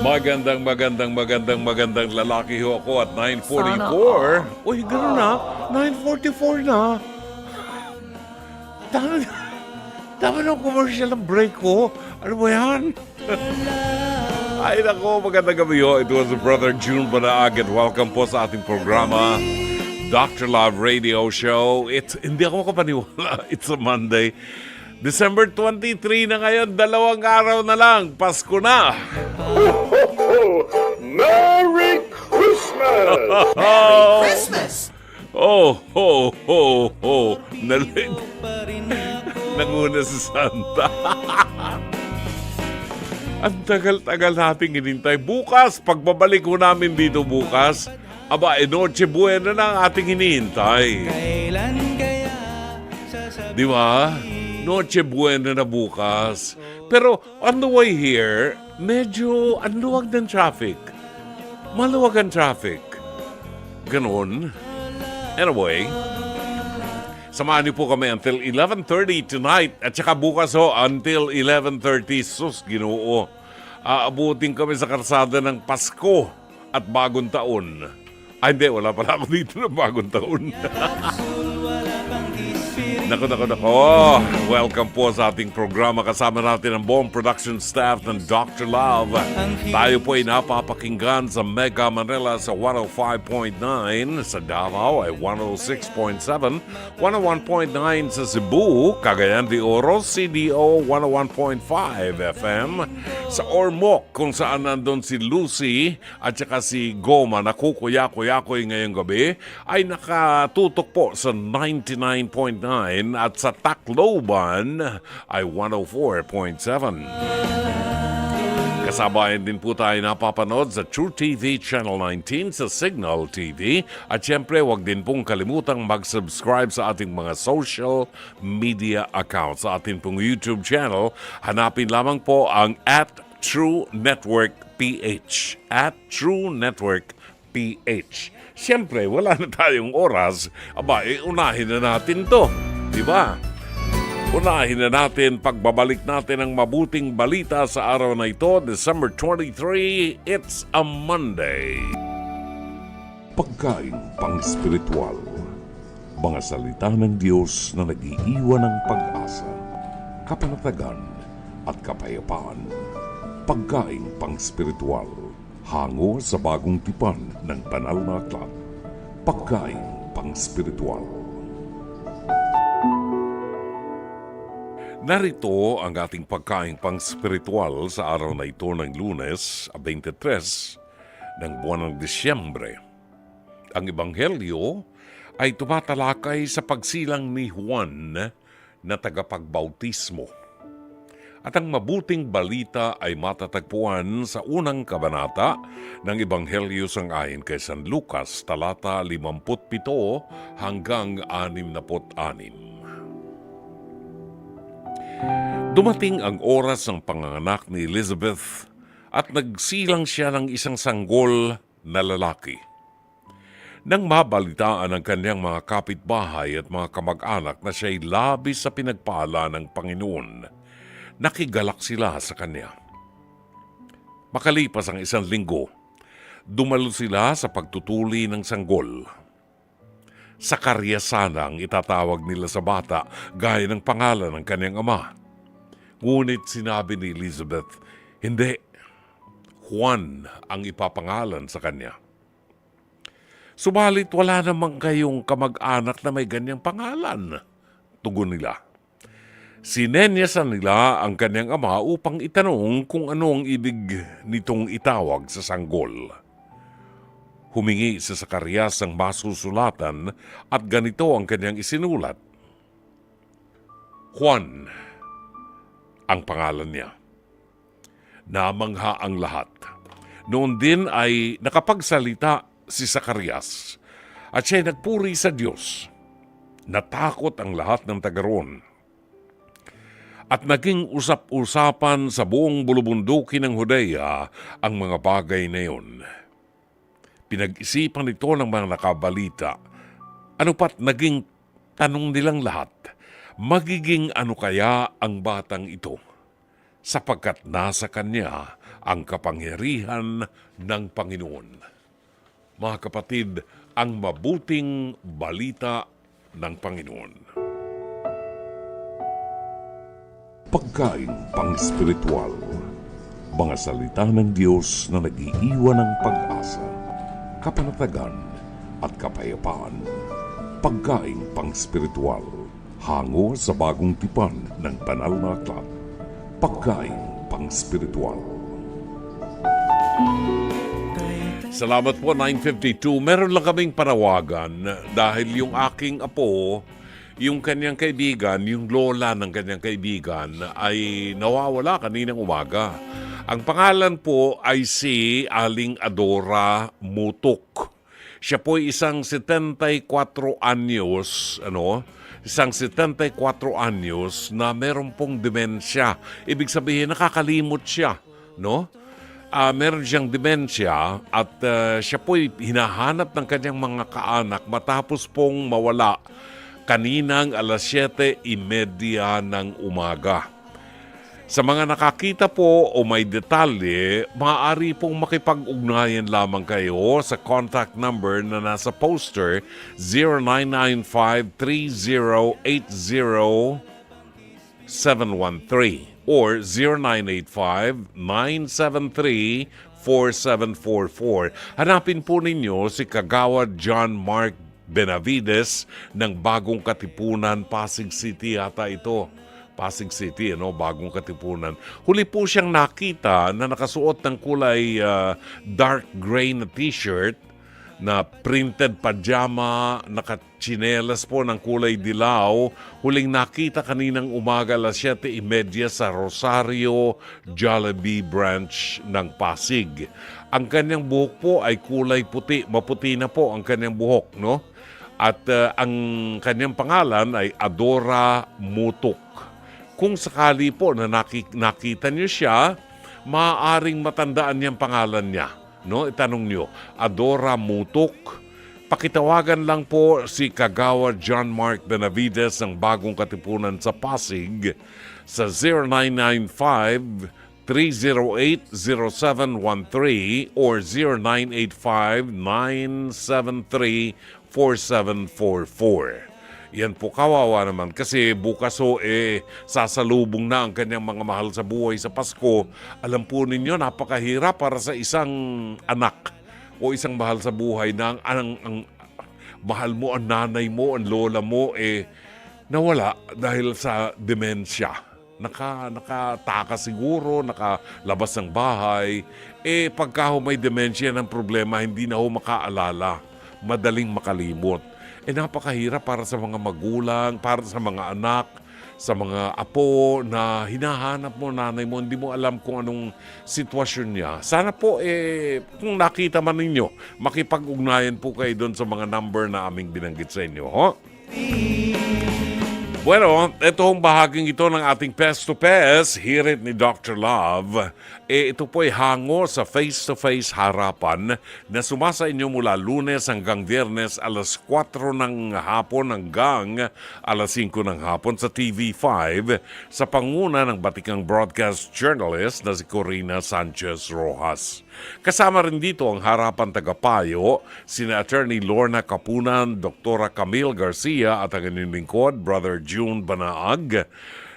Magandang lalaki ho ako at Sana 9:44. Uy, gano'n na. 9:44 na. Tama, tama ng commercial ng break ko. Ano ba yan? Ay nako, magandang gabi ho. It was Brother June Banaag at welcome po sa ating programa, Dr. Love Radio Show. Hindi ako makapaniwala. It's a Monday. December 23 na ngayon, 2 araw na lang. Pasko na. Merry Christmas! Christmas! Oh, ho, ho, ho. Nanguna si Santa. Ang tagal-tagal nating hinintay. Bukas, pagbabalik ko namin dito bukas, Noche Buena na ang ating hinihintay. Di ba? Noche Buena na bukas. Pero on the way here, medyo anluwag ng traffic. Maluwag ang traffic. Ganon. Anyway, samahan niyo po kami until 11:30 tonight at saka bukas until 11:30. Sus, Ginoo. Aabutin kami sa karsada ng Pasko at Bagong Taon. Hindi, wala pala ako dito ng Bagong Taon. Nako. Welcome po sa ating programa. Kasama natin ang buong production staff ng Dr. Love. Tayo po ay napapakinggan sa Mega Manila sa 105.9, sa Davao ay 106.7, 101.9 sa Cebu, Cagayan de Oro, CDO 101.5 FM, sa Ormoc kung saan nandun si Lucy at saka si Goma na kukuya-kuya-kuy ngayong gabi ay nakatutok po sa 99.9 at sa Tacloban ay 104.7. Kasabayan din po tayo napapanood sa True TV Channel 19 sa Signal TV at syempre wag din pong kalimutang mag-subscribe sa ating mga social media accounts. Sa ating pong YouTube channel, hanapin lamang po ang @TrueNetworkPH. @TrueNetworkPH. Siyempre, wala na tayong oras. Unahin na natin to. Diba? Unahin na natin pagbabalik natin ang mabuting balita sa araw na ito, December 23. It's a Monday. Pagkain pang-spiritual. Mga salita ng Diyos na nag-iiwan ng pag-asa, kapanatagan at kapayapaan. Pagkain pang-spiritual. Hango sa bagong tipan ng banal na aklat. Pagkain pang-spiritual. Narito ang ating pagkain pang-spiritual sa araw na ito ng Lunes, 23 ng buwan ng Disyembre. Ang Ebanghelyo ay tumatalakay sa pagsilang ni Juan na tagapagbautismo. At ang mabuting balita ay matatagpuan sa unang kabanata ng Ebanghelyo sangayon kay San Lucas, talata 57 hanggang 66. Dumating ang oras ng panganganak ni Elizabeth at nagsilang siya ng isang sanggol na lalaki. Nang mabalitaan ng kanyang mga kapitbahay at mga kamag-anak na siya'y labis sa pinagpala ng Panginoon, nakigalak sila sa kanya. Makalipas ang 1 linggo, dumalo sila sa pagtutuli ng sanggol. Sakaryasana ang itatawag nila sa bata gaya ng pangalan ng kanyang ama. Ngunit sinabi ni Elizabeth, hindi, Juan ang ipapangalan sa kanya. Subalit wala namang kayong kamag-anak na may ganyang pangalan, tugon nila. Sinenyasan nila ang kanyang ama upang itanong kung ano ang ibig nitong itawag sa sanggol. Humingi si Zacarias ng masusulatan at ganito ang kanyang isinulat. Juan ang pangalan niya. Namangha ang lahat. Noon din ay nakapagsalita si Zacarias at siya'y nagpuri sa Diyos. Natakot ang lahat ng taga-roon. At naging usap-usapan sa buong bulubunduki ng Judea ang mga bagay na iyon. Pinag-isipan ito ng mga nakabalita. Ano pat naging tanong nilang lahat, magiging ano kaya ang batang ito? Sapagkat nasa kanya ang kapangyarihan ng Panginoon. Mga kapatid, ang mabuting balita ng Panginoon. Pagkaing pang-spiritual. Mga salita ng Diyos na nag-iiwan ng pag-asa, kapanatagan at kapayapaan. Pagkaing pang-spiritual. Hango sa bagong tipan ng banal na aklat. Pagkaing pang-spiritual. Salamat po, 9:52. Meron lang kaming panawagan dahil yung aking apo, yung kanyang kaibigan, yung lola ng kanyang kaibigan ay nawawala kaninang umaga. Ang pangalan po ay si Aling Adora Mutok. Siya po ay isang 74 anyos, isang 74 anyos na meron pong demensya. Ibig sabihin, nakakalimot siya, no? Meron siyang demensya at siya po'y hinahanap ng kanyang mga kaanak matapos pong mawala kaninang alas 7:30 ng umaga. Sa mga nakakita po o may detalye, maaari pong makipag-ugnayan lamang kayo sa contact number na nasa poster 0995-3080-713 or 0985-973-4744. Hanapin po ninyo si Kagawad John Mark Benavides ng Bagong Katipunan, Pasig City yata ito. Pasig City, Bagong Katipunan. Huli po siyang nakita na nakasuot ng kulay dark gray na t-shirt, na printed pajama, nakatsinelas po ng kulay dilaw. Huling nakita kaninang umaga alas 7:30 sa Rosario Jollibee branch ng Pasig. Ang kanyang buhok po ay kulay puti, maputi na po ang kanyang buhok, no? At ang kanyang pangalan ay Adora Mutok. Kung sakali po na nakita niyo siya, maaaring matandaan niyang pangalan niya. No, itanong niyo, Adora Mutok. Pakitawagan lang po si Kagawad John Mark Benavides ng Bagong Katipunan sa Pasig sa 0995-308-0713 or 0985-973-4744. Yan po, kawawa naman kasi bukas sasalubong na ang kanyang mga mahal sa buhay sa Pasko. Alam po ninyo, napakahirap para sa isang anak o isang mahal sa buhay na ang mahal mo, ang nanay mo, ang lola mo nawala dahil sa demensya. Nakataka siguro, nakalabas ng bahay. Pagka may demensya ng problema, hindi na makaalala. Madaling makalimot. Napakahirap para sa mga magulang, para sa mga anak, sa mga apo na hinahanap mo, nanay mo, hindi mo alam kung anong sitwasyon niya. Sana po, kung nakita man ninyo, makipag-ugnayan po kayo doon sa mga number na aming binanggit sa inyo. Ho? Bueno, itong bahaging ito ng ating Pest to Pest, hirit ni Dr. Love, ito po ay hango sa face-to-face harapan na sumasa inyo mula Lunes hanggang Biyernes alas 4 ng hapon hanggang alas 5 ng hapon sa TV5 sa panguna ng batikang broadcast journalist na si Corina Sanchez Rojas. Kasama rin dito ang harapan tagapayo, sina Attorney Lorna Capunan, Dr. Camille Garcia at ang inyong lingkod, Brother June Banaag,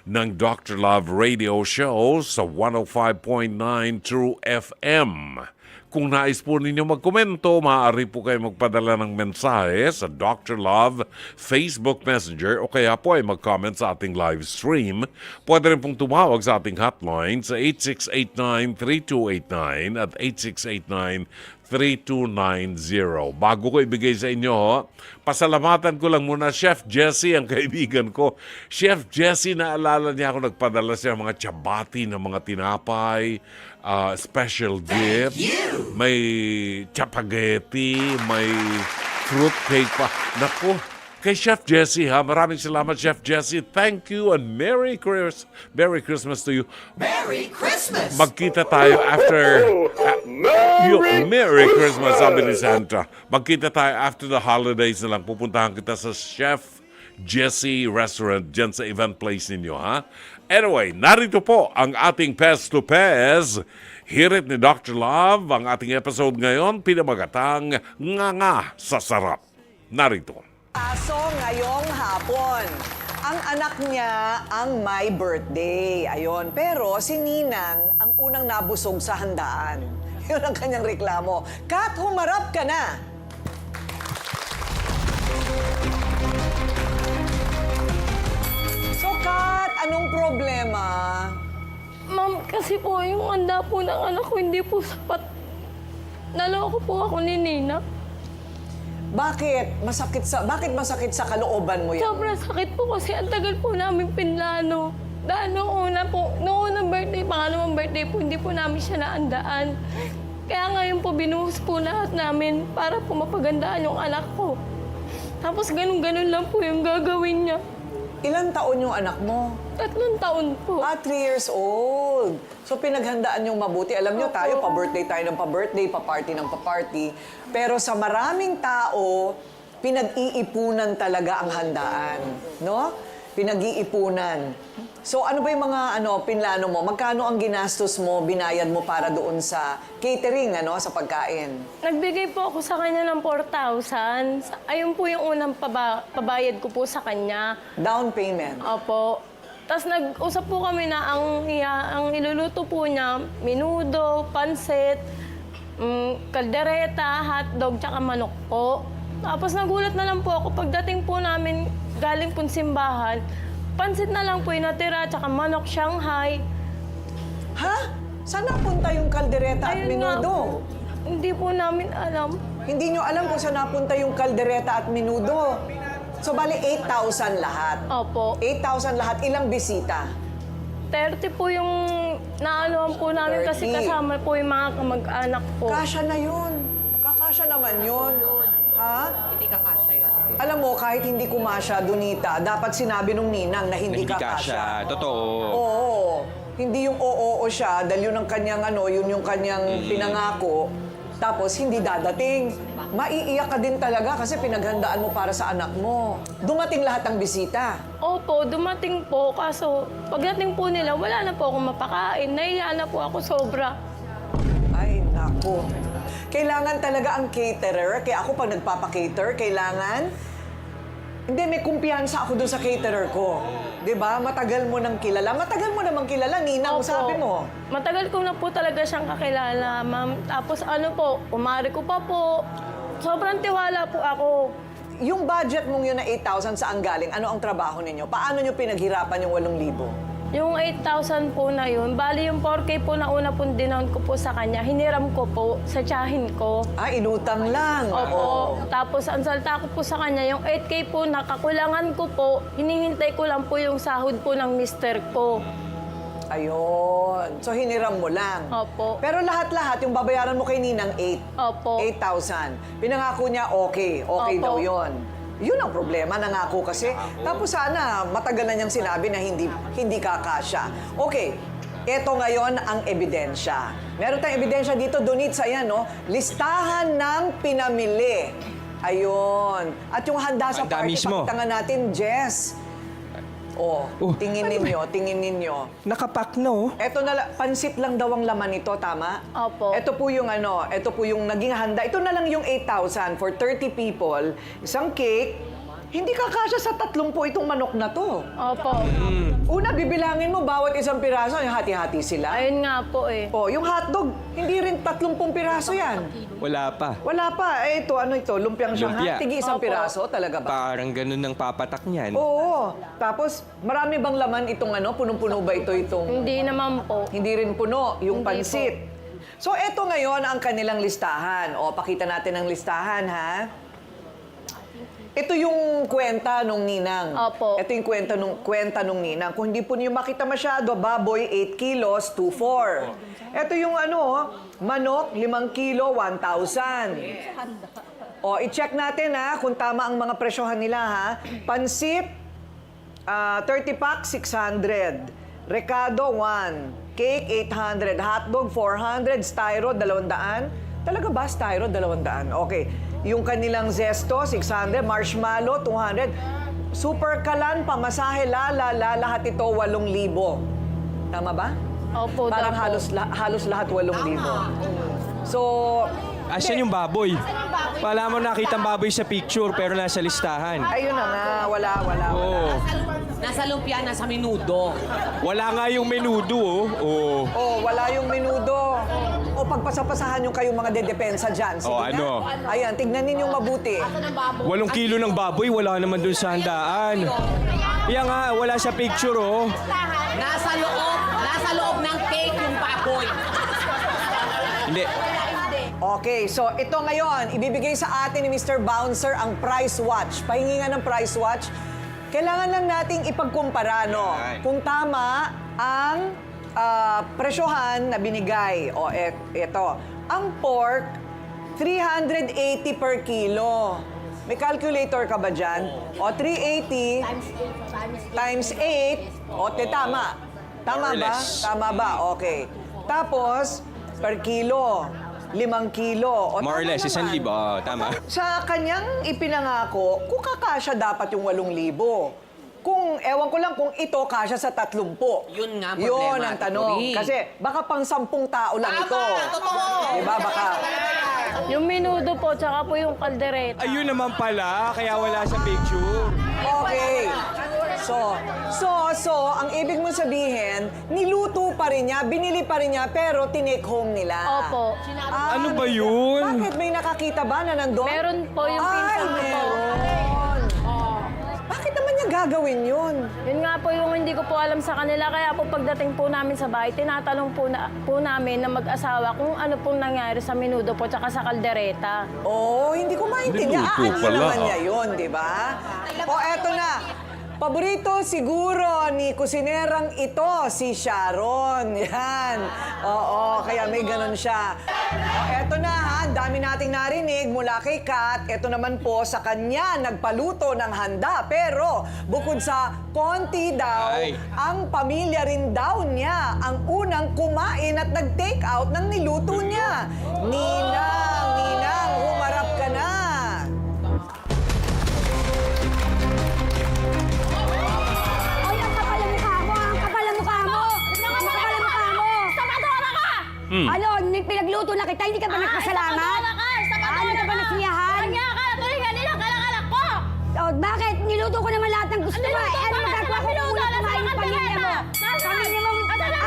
ng Dr. Love Radio Show sa 105.9 True FM. Kung nais po ninyo magkomento, maaari po kayo magpadala ng mensahe sa Dr. Love Facebook Messenger o kaya po ay mag-comment sa ating live stream. Pwede rin pong tumawag sa ating hotline sa 8689-3289 at 8689-3290. Bago ko ibigay sa inyo, pasalamatan ko lang muna Chef Jesse, ang kaibigan ko. Chef Jesse, naalala niya ako, nagpadala siya ng mga tiyabati ng mga tinapay, special gift, may chapageti, may fruit cake pa. Naku, kay Chef Jesse maraming salamat Chef Jesse. Thank you and Merry Christmas to you. Merry Christmas! Magkita tayo after Merry Christmas, sabi ni Santa. Magkita tayo after the holidays na lang. Pupuntahan kita sa Chef Jesse Restaurant dyan sa event place ninyo, ha? Anyway, narito po ang ating Pest to Pest. Hirit ni Dr. Love, ang ating episode ngayon, pinamagatang Nga sa Sarap. Narito. Aso ngayong hapon. Ang anak niya ang may birthday. Ayon. Pero si Ninang ang unang nabusog sa handaan. Yun ang kanyang reklamo. Kat, humarap ka na! So, Kat, anong problema? Ma'am, kasi po yung handa po ng anak ko hindi po sapat. Naloko po ako ni Nina. Bakit masakit sa kalooban mo yan? Sobrang sakit po kasi ang tagal po namin pinlano. Dahil noong unang birthday, pangalawang birthday po, hindi po namin siya naandaan. Kaya ngayon po, binuhos po lahat namin para po mapagandaan yung anak ko. Tapos ganun-ganun lang po yung gagawin niya. Ilang taon yung anak mo? 3 taon po. 3 years old. So pinaghandaan yung mabuti. Alam nyo, tayo, pa-birthday tayo ng pa-birthday, pa-party ng pa-party. Pero sa maraming tao, pinag-iipunan talaga ang handaan. No? Pinag-iipunan. So ano ba yung mga pinlano mo? Magkano ang ginastos mo, binayad mo para doon sa catering, sa pagkain? Nagbigay po ako sa kanya ng 4,000. Ayun po yung unang pabayad ko po sa kanya. Down payment. Opo. Tapos nag-usap po kami na ang iluluto po niya, menudo, pansit, kaldereta, hotdog, tsaka manok po. Tapos nagulat na lang po ako pagdating po namin galing po simbahan, pansit na lang po yung natira, tsaka manok Shanghai. Ha? Saan napunta yung kaldereta at Ayun nga menudo? po. Hindi po namin alam. Hindi nyo alam kung saan napunta yung kaldereta at menudo. So, bali 8,000 lahat. Opo. 8,000 lahat. Ilang bisita? 30 po yung naanoan po namin kasi 30. kasama po yung mga kamag-anak po. Kasya na yun. Kakasya naman yun. Ha? Hindi kakasya yun. Alam mo, kahit hindi kumasya, Donita, dapat sinabi nung ninang na hindi kakasya. Totoo. Oo. Hindi yung oo siya, dahil yun ang kanyang yun yung kanyang pinangako. Tapos hindi dadating. Maiiyak ka din talaga kasi pinaghandaan mo para sa anak mo. Dumating lahat ng bisita. Opo, dumating po. Kaso pagdating po nila, wala na po akong mapakain. Nahiya na po ako sobra. Ay, naku. Kailangan talaga ang caterer. Kaya ako pag nagpapakater, kailangan... Hindi, may kumpiyansa ako dun sa caterer ko. 'Di ba? Matagal mo nang kilala. Matagal mo namang kilala, Ninang, Opo. sabi mo. Matagal ko na po talaga siyang kakilala, ma'am. Tapos umari ko pa po. Sobrang tiwala po ako. Yung budget mong yun na 8,000 saan galing? Ano ang trabaho ninyo? Paano nyo pinaghirapan yung 8,000? Yung 8,000 po na yun, bali yung 4K po na una pong dinown ko po sa kanya, hiniram ko po sa tiyahin ko. Ah, inutang lang. Opo. Tapos ang salta ko po sa kanya, yung 8K po na kakulangan ko po, hinihintay ko lang po yung sahod po ng mister ko. Ayun. So, hiniram mo lang. Opo. Pero lahat-lahat, yung babayaran mo kay Ninang, Opo. 8,000. Pinangako niya, okay. Okay Opo. daw yon. Yun ang problema, nangako kasi. Tapos sana, matagal na niyang sinabi na hindi kakasya. Okay, eto ngayon ang ebidensya. Meron tayong ebidensya dito, Donitsa, yan, no? Listahan ng pinamili. Ayun. At yung handa sa Handa party, mismo. pakita nga natin, Jess. Tingin ninyo. Nakapak na oh. Eto na, pansit lang daw ang laman nito, tama? Opo. Ito po yung naging handa. Ito na lang yung 8,000 for 30 people. Isang cake. Hindi kakasya sa 30 itong manok na to. Opo. Una, bibilangin mo bawat isang piraso, yung hati-hati sila. Ayun nga po eh. Yung hotdog, hindi rin 30 piraso yan. Wala pa. Wala pa. Ito, lumpiang Shanghai. Lumpia. Tigi isang Opo. piraso, talaga ba? Parang ganun ang papatak niyan. Oo. Tapos, marami bang laman itong punong-puno ba itong... Hindi naman po. Hindi rin puno, yung Hindi pansit. So, eto ngayon ang kanilang listahan. Pakita natin ang listahan, ha? Ito yung kwenta nung ninang. Opo. Ito yung kwenta nung ninang. Kung hindi po niyo makita masyado, baboy, 8 kilos, 2,400. Ito yung manok, 5 kilo, 1,000. I-check natin, ha, kung tama ang mga presyohan nila, ha. Pansit, 30 pack, 600. Recado, 1. Cake, 800. Hotdog, 400. Styro, 200. Talaga ba, Styro, 200? Okay. Yung kanilang zesto, 600. Marshmallow, 200. Super kalan, pamasahe, lahat ito, 8,000. Tama ba? Opo, Parang daw po. halos lahat 8,000. So, Asan yung baboy? Wala mo nakita baboy sa picture pero nasa listahan. ayun na nga, wala. Oo. Nasa lumpia, nasa minudo. Wala nga yung menudo, oh. Oo. Oh, wala yung menudo. O pagpasapasahan yung kayong mga dedepensa dyan. Sige Oh, nga. ano? Ayan, tignan ninyong mabuti. 8 kilo ng baboy, wala naman dun sa handaan. Yan nga, wala sa picture, oh. Nasa loob ng cake yung baboy. Hindi. Okay, so ito ngayon, ibibigay sa atin ni Mr. Bouncer ang price watch. Pahingi nga ng price watch. Kailangan lang nating ipagkumpara, no? Kung tama ang presyohan na binigay. O, ito. Ang pork, 380 per kilo. May calculator ka ba dyan? O, 380 times 8. O, tama. Tama More or ba? less. Tama ba? Okay. Tapos, per kilo, 5 kilo. O, More or tama less, naman. 1,000. Oh, tama. Sa kanyang ipinangako, kung kakasya dapat yung 8,000. Kung, ewan ko lang kung ito kasya sa 30. Yun nga, Yun problema, ang tanong. Tito Rick. Kasi baka pang 10 tao lang ito. Totoo. Diba? Baka. Yung menudo po, tsaka po yung kaldereta. Ayun naman pala, kaya wala sa picture. Okay. So, ang ibig mo sabihin, niluto pa rin niya, binili pa rin niya, pero tinake home nila. Opo. Ano ba yun? Bakit? May nakakita ba na nandun? Meron po yung pinsan ko po. meron. Bakit naman niya gagawin yun? Yun nga po yung hindi ko po alam sa kanila. Kaya po pagdating po namin sa bahay, tinatanong po namin na mag-asawa kung ano pong nangyari sa menudo po tsaka sa kaldereta. Oh, hindi ko maintindihan. Niluto Ano pala, naman niya yun, di ba? O, eto na. Paborito siguro ni kusinerang ito, si Sharon. Yan. Oo, kaya may ganun siya. O, eto na ha, ang dami nating narinig mula kay Kat. Eto naman po sa kanya, nagpaluto ng handa. Pero bukod sa konti daw, Ay. ang pamilya rin daw niya ang unang kumain at nag-take out ng niluto niya. Ninang, humarap ka na. Ay, ang kapal ang mukha mo! Ang kapal ang mukha mo! Ang kapal ang mukha mo! Sapadora ka! Ano, pinagluto na kita, hindi ka ba nagpasalamat? Sapadora ka! Sapadora Hindi ka ba nagsiyahan? Kanya ka! Tulingan nila! Kalak-kalak ko! Oh, bakit? Niluto ko naman lahat ng gusto mo. Niluto? Ano Bakit? magagawa ko Niluto? kung unang kumain ng Nasaan pamilya mo? ang kaldereta? Pamilya mo, Nasaan ang ate niluto talaga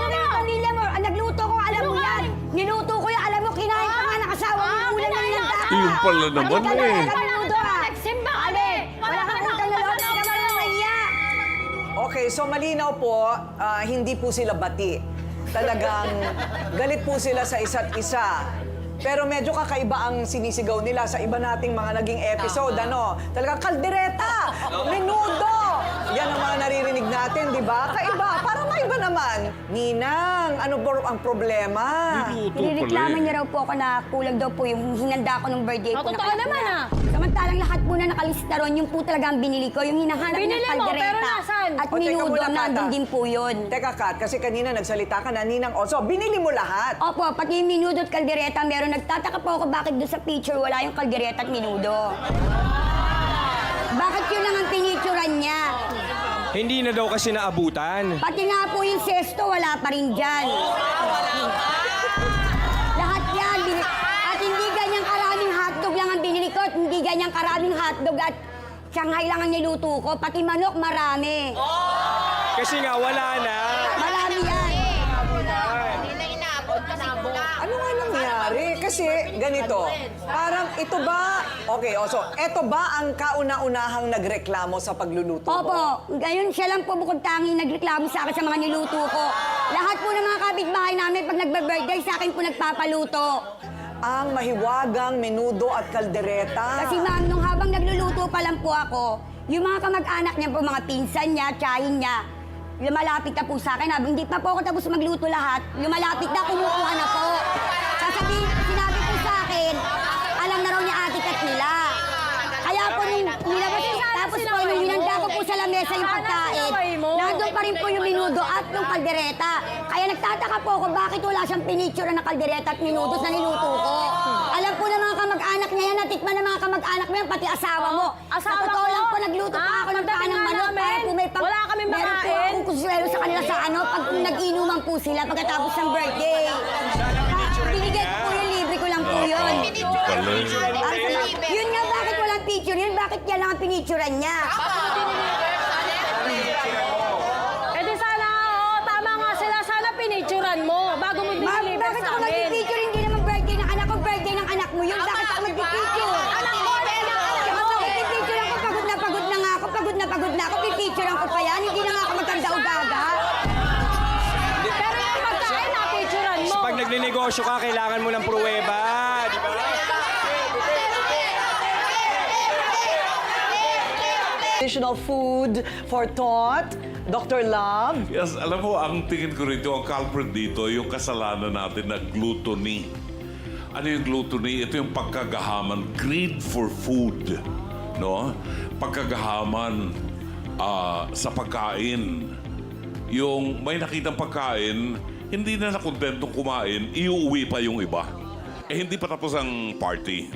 mo? yung pamilya mo. Ang nagluto ko, alam mo yan. Niluto ko yan, alam mo, kinain pa nga ng asawa mo. Ulam na kinain ng ng dati. Yun pala naman Ang ganda eh. ng minuto, ah. Nagsimba kami! Wala kang utang na loob, hindi ka marunong mahiya. Okay, so malinaw po, hindi po sila bati. Talagang galit po sila sa isa't isa. Pero medyo kakaiba ang sinisigaw nila sa iba nating mga naging episode, ano? Talagang kaldereta, menudo. Yan ang mga naririnig natin, di ba? Kaiba, parang maiba naman. Ninang, ano ba ang problema? Niluto pala Nireklaman eh. niya raw po ako na kulang daw po yung hinanda ko ng birthday ko. Totoo naman, ah. Samantalang lahat po na nakalista ron, yung po talaga ang binili ko, yung hinahanap Binili ng mo, kaldereta. pero nasaan? At O, teka minudo, muna, Kata. nandun din po yun. Teka, Kat, kasi kanina nagsalita ka na, Ninang, so binili mo lahat. Opo, pati yung minudo at kaldereta, meron nagtataka po ako bakit doon sa picture wala yung kaldereta at minudo. Bakit yun lang ang pinicturan niya? Hindi na daw kasi naabutan. Pati nga po yung sesto, wala pa rin dyan. Lahat yan. At hindi ganyang karaming hotdog lang ang binili ko. At hindi ganyang karaming hotdog at Shanghai lang ang niluto ko. Pati manok, marami. Kasi nga, wala na. Marami yan. Ano nga nangyari? Kasi ganito, parang ito ba, okay, so ito ba ang kauna-unahang nagreklamo sa pagluluto mo? Opo, ngayon siya lang po bukod tangi nagreklamo sa akin sa mga niluto ko. Lahat po ng mga kapitbahay namin pag nagbe-birthday sa akin po nagpapaluto. Ang mahiwagang menudo at kaldereta. Kasi ma'am, nung habang nagluluto pa lang po ako, yung mga kamag-anak niya po, mga pinsan niya, tsahin niya, lumalapit na po sa akin. Habang hindi pa po ako tapos magluto lahat, lumalapit na, kumukuha na po. Sinabi po sa akin, alam na raw niya ate Kat nila. Kaya po nung nilabas, tapos po nung hinanda ko po sa lamesa yung pagkain, nandun pa rin po yung minudo at yung kaldereta. Kaya nagtataka po ako bakit wala siyang pinicture na kaldereta at minudos na niluto ko. Alam po ng mga kamag-anak niya yan, natikman ng mga kamag-anak mo yan, pati asawa mo. Asawa Sa totoo ko? lang po, ako, nagluto pa ako ng Pagdating panang nga manok para po may wala kami meron po makain. akong kuswelo sa kanila sa ano, pag nag-inuman po sila pagkatapos ng birthday. Binigay ko po yun, libre ko lang po yun. Yun nga, bakit walang picture yun? Bakit yan lang ang pinicturean niya? Eh di sana, tama nga sila. Sana pinicturan mo bago mo Ma'am, diniliver bakit sa ako amin. mag-picture? Hindi naman birthday ng anak ko, birthday ng anak mo yun. Bakit ako mag-picture? Anak mo, Kaya ako, pipicture ako, pagod na nga ako, pagod na ako, pipicture ko pa yan. Hindi na nga ako magkanda-ugaga. Pero yung pagkain, na-picturan mo. Pag nagninegosyo ka, kailangan mo ng pruweba. Di ba? Additional food for thought, Dr. Love. Yes, alam mo, ang tingin ko rito, ang culprit dito, yung kasalanan natin na gluttony. Ano yung gluttony? Ito yung pagkagahaman, greed for food. No? Pagkagahaman sa pagkain. Yung may nakitang pagkain, hindi na nakontentong kumain, iuwi pa yung iba. Eh, hindi pa tapos ang party.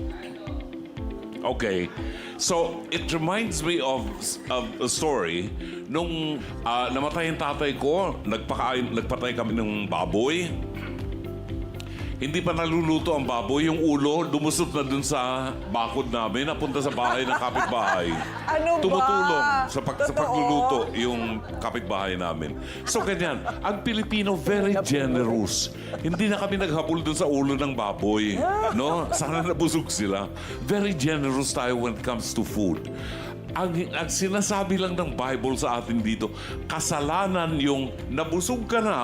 Okay. So, it reminds me of a story nung namatay ang tatay ko, nagpatay kami ng baboy. Hindi pa naluluto ang baboy, yung ulo lumusot na dun sa bakod namin, napunta sa bahay ng kapitbahay. Ano ba? Tumutulong sa Totoo? pagluluto yung kapitbahay namin. So ganyan, ang Pilipino very generous. Hindi na kami naghabol dun sa ulo ng baboy. No? Sana nabusog sila. Very generous tayo when it comes to food. Ang sinasabi lang ng Bible sa atin dito, kasalanan yung nabusog ka na,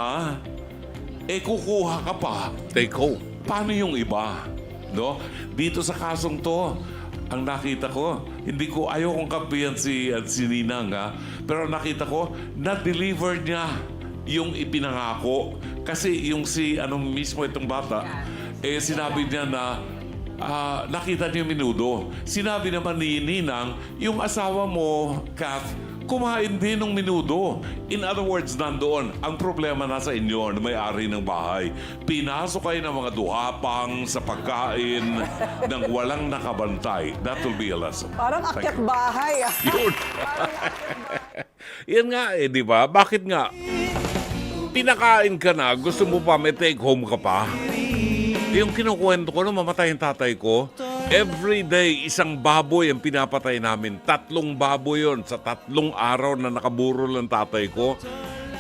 kukuha ka pa. Take home. Paano yung iba? No? Dito sa kasong to, ang nakita ko, hindi ko, ayokong kampihan si Ninang, ha? Pero nakita ko, na-deliver niya yung ipinangako. Kasi yung mismo itong bata, sinabi niya na, nakita niya yung minudo. Sinabi naman ni Ninang, yung asawa mo, Kath, kumain din ng minudo. In other words, nandoon, ang problema nasa inyo na may-ari ng bahay. Pinasok kayo ng mga duhapang sa pagkain ng walang nakabantay. That will be a lesson. Parang Thank akyat you. bahay. Yun. Yan nga di ba? Bakit nga? Pinakain ka na, gusto mo pa, may take home ka pa. Yung kinukwento ko nung mamatay yung tatay ko, every day, isang baboy ang pinapatay namin. 3 baboy yon sa 3 araw na nakaburol ng tatay ko.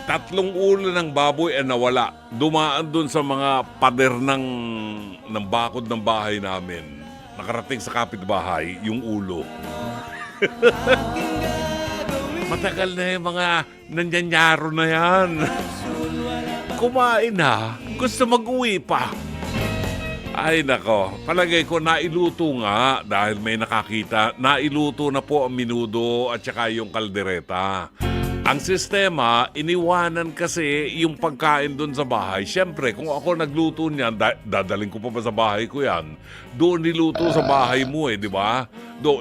3 ulo ng baboy ang nawala. Dumaan dun sa mga pader ng bakod ng bahay namin. Nakarating sa kapitbahay, yung ulo. Matagal na yung mga nanyanyaro na yan. Kumain na, gusto mag-uwi pa. Ay nako, palagay ko nailuto nga dahil may nakakita, nailuto na po ang minudo at saka yung kaldereta. Ang sistema, iniwanan kasi yung pagkain doon sa bahay. Siyempre, kung ako nagluto niyan, dadaling ko pa ba sa bahay ko yan? Doon niluto sa bahay mo di ba?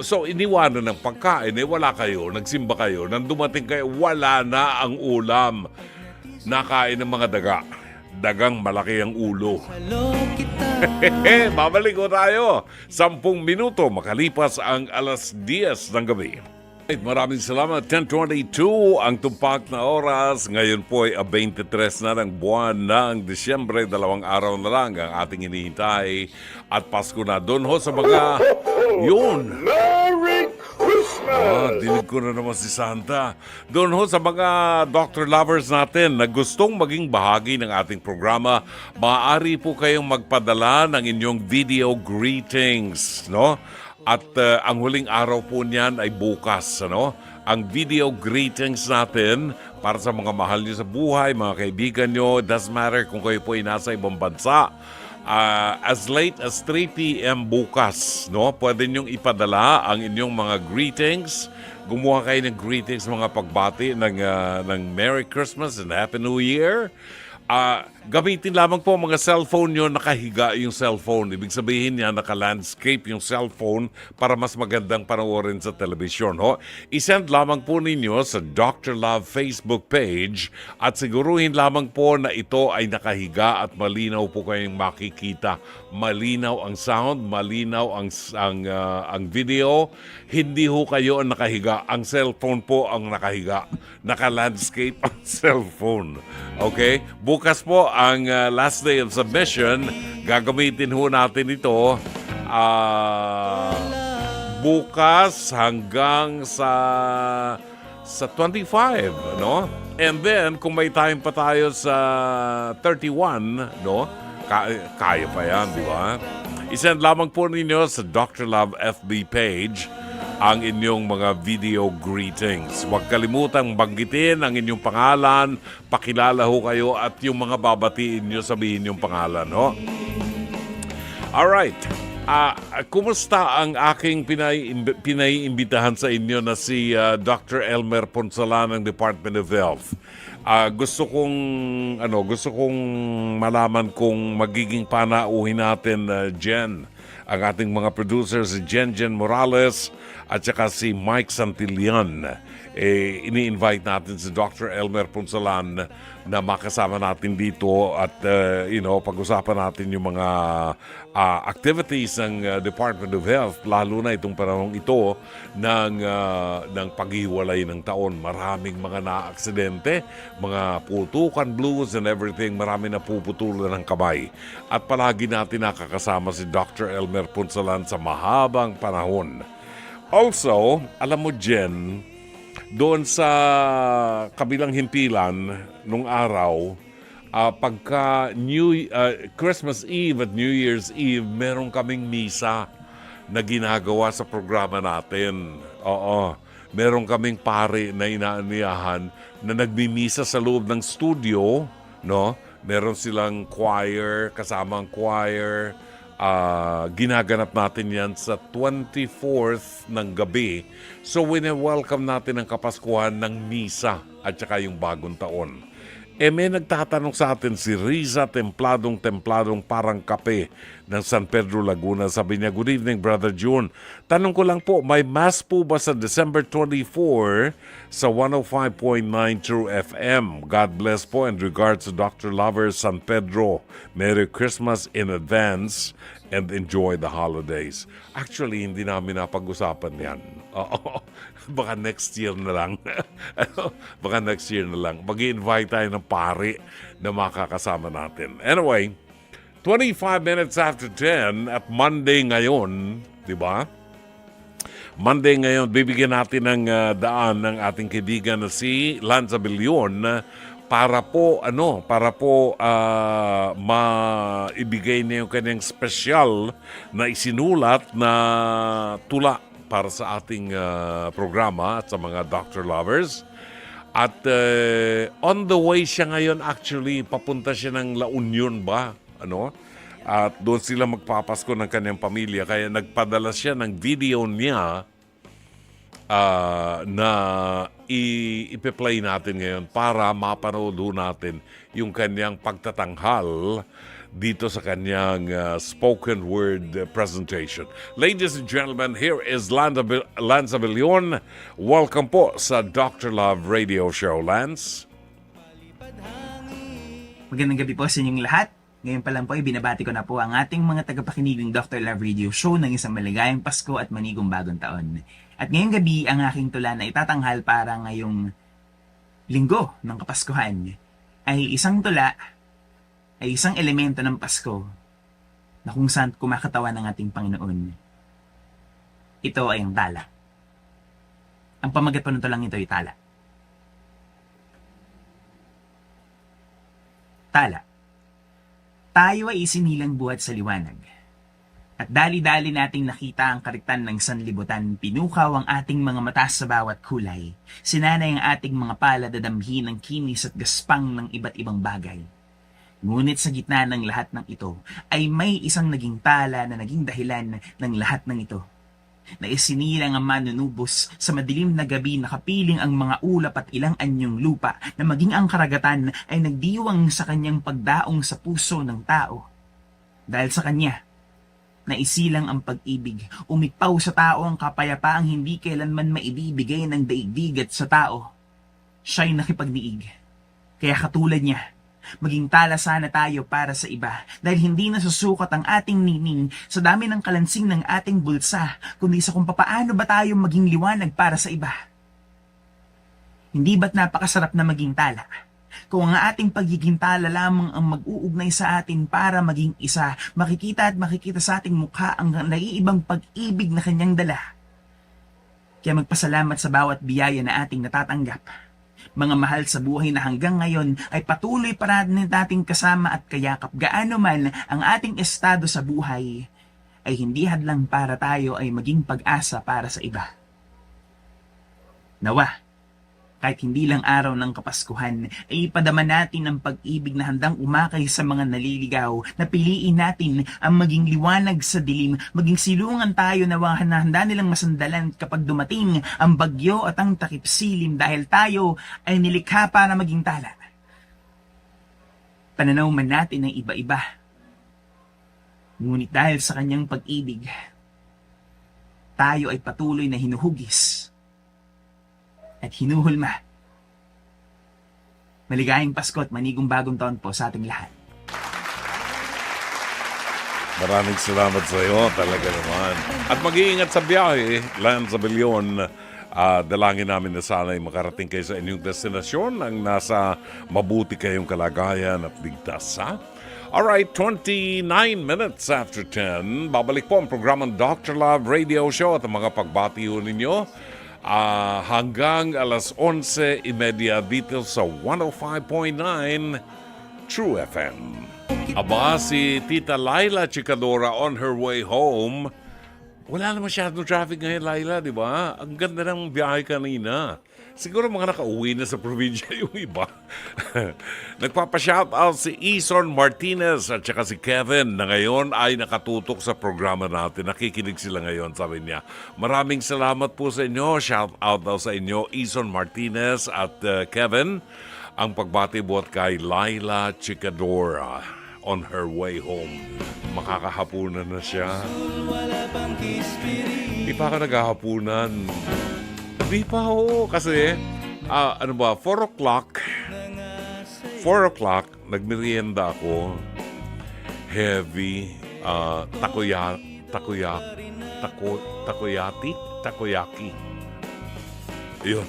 So, iniwanan ng pagkain, wala kayo, nagsimba kayo, nang dumating kayo, wala na ang ulam. Nakain ng mga daga. Dagang malaki ang ulo. Babalik ko tayo. 10 minuto makalipas ang 10:00 ng gabi. Maraming salamat. 10:22 ang tumpak na oras. Ngayon po ay 23 na ng buwan ng Disyembre. 2 araw na lang ang ating hinihintay. At Pasko na. Doon ho sa mga... Yun! Merry Christmas! Dinig ko na naman si Santa. Doon ho sa mga doctor lovers natin na gustong maging bahagi ng ating programa, maaari po kayong magpadala ng inyong video greetings, no? At ang huling araw po niyan ay bukas, ano? Ang video greetings natin para sa mga mahal niyo sa buhay, mga kaibigan niyo, doesn't matter kung kayo po ay nasa ibang bansa. As late as 3 p.m. bukas, no? Pwede niyong ipadala ang inyong mga greetings. Gumawa kayo ng greetings, mga pagbati ng Merry Christmas and Happy New Year. Gamitin lamang po mga cellphone nyo, nakahiga yung cellphone. Ibig sabihin niya, naka-landscape yung cellphone para mas magandang panoorin sa telebisyon. Ho? I-send lamang po ninyo sa Dr. Love Facebook page at siguruhin lamang po na ito ay nakahiga at malinaw po kayong makikita. Malinaw ang sound, malinaw ang video. Hindi ho kayo ang nakahiga. Ang cellphone po ang nakahiga. Naka-landscape ang cellphone. Okay? Bukas po ang last day of submission. Gagamitin ho natin ito bukas hanggang sa 25, no? And then kung may time pa tayo sa 31, no? Kaya pa yan, di ba? I-send lamang po ninyo sa Dr. Love FB page ang inyong mga video greetings. Huwag kalimutang banggitin ang inyong pangalan, pakilala ho kayo at yung mga babatiin nyo sabihin yung pangalan. Ho? Alright. Kumusta ang aking pinaiimbitahan sa inyo na si Dr. Elmer Ponsalan ng Department of Health? Gusto kong malaman kung magiging panauhin natin Jen, ang ating mga producers si Jen Morales at saka si Mike Santillan. Ini-invite natin si Dr. Elmer Ponsalan na makasama natin dito at pag-usapan natin yung mga activities ng Department of Health, lalo na itong panahong ito ng paghiwalay ng taon. Maraming mga na-aksidente, mga putukan, blues and everything, marami na puputulan ng kamay. At palagi natin nakakasama si Dr. Elmer Ponsalan sa mahabang panahon. Also, alam mo Jen, doon sa kabilang himpilan nung araw, pagka Christmas Eve at New Year's Eve, meron kaming misa na ginagawa sa programa natin. Oo, meron kaming pare na inaaniyahan na nagmimisa sa loob ng studio, no? Meron silang choir, kasamang choir. Ginaganap natin yan sa 24th ng gabi. So wini-welcome natin ang Kapaskuhan ng misa at saka yung bagong taon. May nagtatanong sa atin si Riza Templadong parang kape ng San Pedro, Laguna. Sabi niya, good evening Brother June. Tanong ko lang po, may mass po ba sa December 24 sa 105.9 True FM? God bless po and regards to Dr. Lover San Pedro. Merry Christmas in advance and enjoy the holidays. Actually, hindi namin napag-usapan yan. Oo. Baka next year na lang. Baka next year na lang. Mag-i-invite tayo ng pare na makakasama natin. Anyway, 25 minutes after 10 at Monday ngayon, di ba? Monday ngayon, bibigyan natin ng daan ng ating kaibigan na si Lanza Billion para po maibigay niya yung kanyang special na isinulat na tula para sa ating programa at sa mga Dr. Lovers. At on the way siya ngayon, actually, papunta siya ng La Union ba? At doon sila magpapasko ng kanyang pamilya. Kaya nagpadala siya ng video niya na ipe-play natin ngayon para mapanood natin yung kanyang pagtatanghal dito sa kanyang spoken word presentation. Ladies and gentlemen, here is Lanza Billion. Welcome po sa Dr. Love Radio Show, Lance. Magandang gabi po sa inyong lahat. Ngayon pa lang po, binabati ko na po ang ating mga tagapakinig ng Dr. Love Radio Show ng isang maligayang Pasko at manigong bagong taon. At ngayong gabi, ang aking tula na itatanghal para ngayong linggo ng Kapaskuhan ay isang tula, ay isang elemento ng Pasko na kung saan kumakatawan ng ating Panginoon. Ito ay ang tala. Ang pamagat po ng tulang ito ay tala. Tala. Tayo ay isinilang buhat sa liwanag. At dali-dali nating nakita ang kariktan ng sanlibutan, pinukaw ang ating mga mata sa bawat kulay. Sinanay ang ating mga pala dadamhin ng kinis at gaspang ng iba't ibang bagay. Ngunit sa gitna ng lahat ng ito, ay may isang naging tala na naging dahilan ng lahat ng ito. na isinilang ang manunubos sa madilim na gabi nakapiling ang mga ulap at ilang anyong lupa na maging ang karagatan ay nagdiwang sa kanyang pagdaong sa puso ng tao. Dahil sa kanya, naisilang ang pag-ibig, umikpaw sa tao ang kapayapaang hindi kailanman maibibigay ng daigdig at sa tao. Siya'y nakipagdiig. Kaya katulad niya, maging tala sana tayo para sa iba dahil hindi nasusukat ang ating nining sa dami ng kalansing ng ating bulsa kundi sa kung papaano ba tayo maging liwanag para sa iba. Hindi ba't napakasarap na maging tala? Kung ang ating pagiging tala lamang ang mag-uugnay sa atin para maging isa, makikita at makikita sa ating mukha ang naiibang pag-ibig na kanyang dala. Kaya magpasalamat sa bawat biyaya na ating natatanggap. Mga mahal sa buhay na hanggang ngayon ay patuloy pa rin nating kasama at kayakap gaano man ang ating estado sa buhay ay hindi hadlang para tayo ay maging pag-asa para sa iba. Nawa, kahit hindi lang araw ng Kapaskuhan, ay ipadama natin ang pag-ibig na handang umakay sa mga naliligaw, na piliin natin ang maging liwanag sa dilim, maging silungan tayo na handa nilang masandalan kapag dumating ang bagyo at ang takip silim dahil tayo ay nilikha para maging tala. Pananaw man natin ng iba-iba. Ngunit dahil sa kanyang pag-ibig, tayo ay patuloy na hinuhugis at hinuhulma. Maligayang Pasko at manigong bagong taon po sa ating lahat. Maraming salamat sa iyo, talaga naman. At mag-iingat sa biyahe, Lance Abellon. Dalangin namin na sana'y makarating kayo sa inyong destinasyon ang nasa mabuti kayong kalagayan at ligtas, ha? Alright, 29 minutes after 10. Babalik po ang programang Dr. Love Radio Show at ang mga pagbatiho ninyo. Hanggang alas 11:30 dito sa 105.9 True FM. Aba, si Tita Laila Chicadora on her way home. Wala na masyadong traffic ngayon, Laila, di ba? Ang ganda ng biyahe kanina. Siguro mga nakauwi na sa probinsya yung iba. Nagpapa-shoutout si Ison Martinez at saka si Kevin na ngayon ay nakatutok sa programa natin. Nakikinig sila ngayon, sabi niya. Maraming salamat po sa inyo. Shoutout daw sa inyo, Ison Martinez at Kevin. Ang pagbati buhat kay Laila Chicadora on her way home. Makakahapunan na siya. Di pa ka naghahapunan. Di pa ho, kasi 4 o'clock, nagmerienda ako. Heavy, takoyaki. Yun.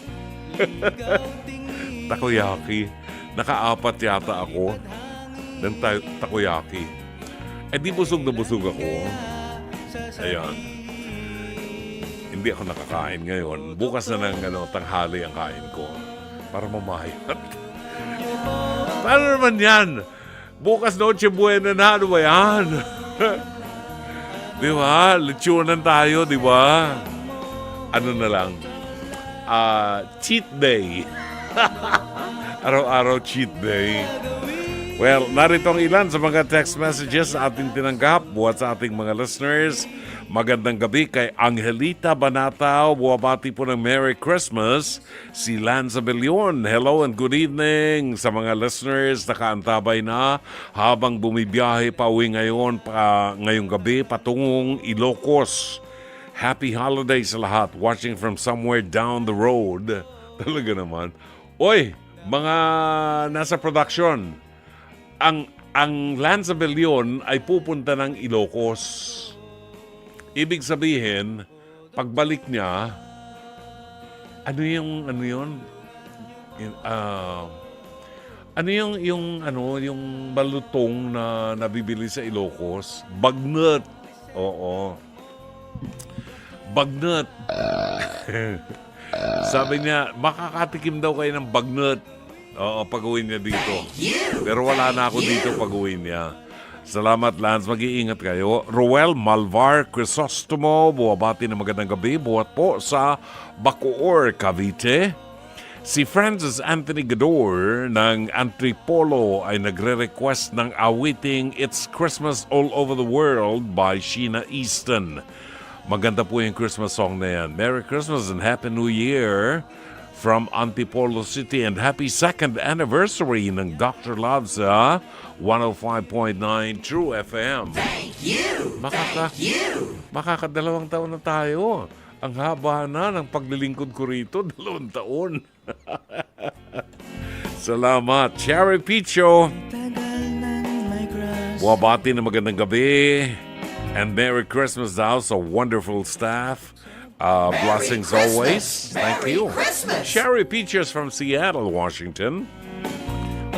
Takoyaki. Naka-4 yata ako ng takoyaki. Di busog na busog ako. Ayan. Hindi ako nakakain ngayon. Bukas na ng tanghali ang kain ko. Para mamayat. Paano naman yan? Bukas Noche Buena na. Ano ba yan? Di ba? Lechonan tayo, di ba? Ano na lang? Cheat day. Araw-araw cheat day. Well, narito ang ilan sa mga text messages na ating tinanggap buhat sa ating mga listeners. Magandang gabi kay Angelita Banatao. Buwabati po ng Merry Christmas. Si Lance Abellon. Hello and good evening sa mga listeners na kaantabay na habang bumibiyahe pa uwi ngayong gabi patungong Ilocos. Happy holidays sa lahat. Watching from somewhere down the road. Talaga naman. Oy, mga nasa production. Ang Lance Abellon ay pupunta ng Ilocos. Ibig sabihin, pagbalik niya, yung balutong na nabibili sa Ilocos? Bagnut. Oo. Bagnut. Sabi niya, makakatikim daw kayo ng bagnut. Oo, pag-uwi niya dito. Pero wala na ako dito pag-uwi niya. Salamat, Lance. Mag-iingat kayo. Roel Malvar Crisostomo, buwabati na magandang gabi. Buhat po sa Bacoor, Cavite. Si Francis Anthony Gador ng Antipolo ay nagre-request ng awiting It's Christmas All Over the World by Sheena Easton. Maganda po yung Christmas song na yan. Merry Christmas and Happy New Year from Antipolo City and happy second anniversary ng Dr. Love sa 105.9 True FM. Thank you! Makakadalawang taon na tayo. Ang haba na ng paglilingkod ko rito, 2 taon. Salamat. Cherry Picho. Buwabati na magandang gabi. And Merry Christmas daw sa wonderful staff. Blessings always. Thank you. Cherry Peaches from Seattle, Washington.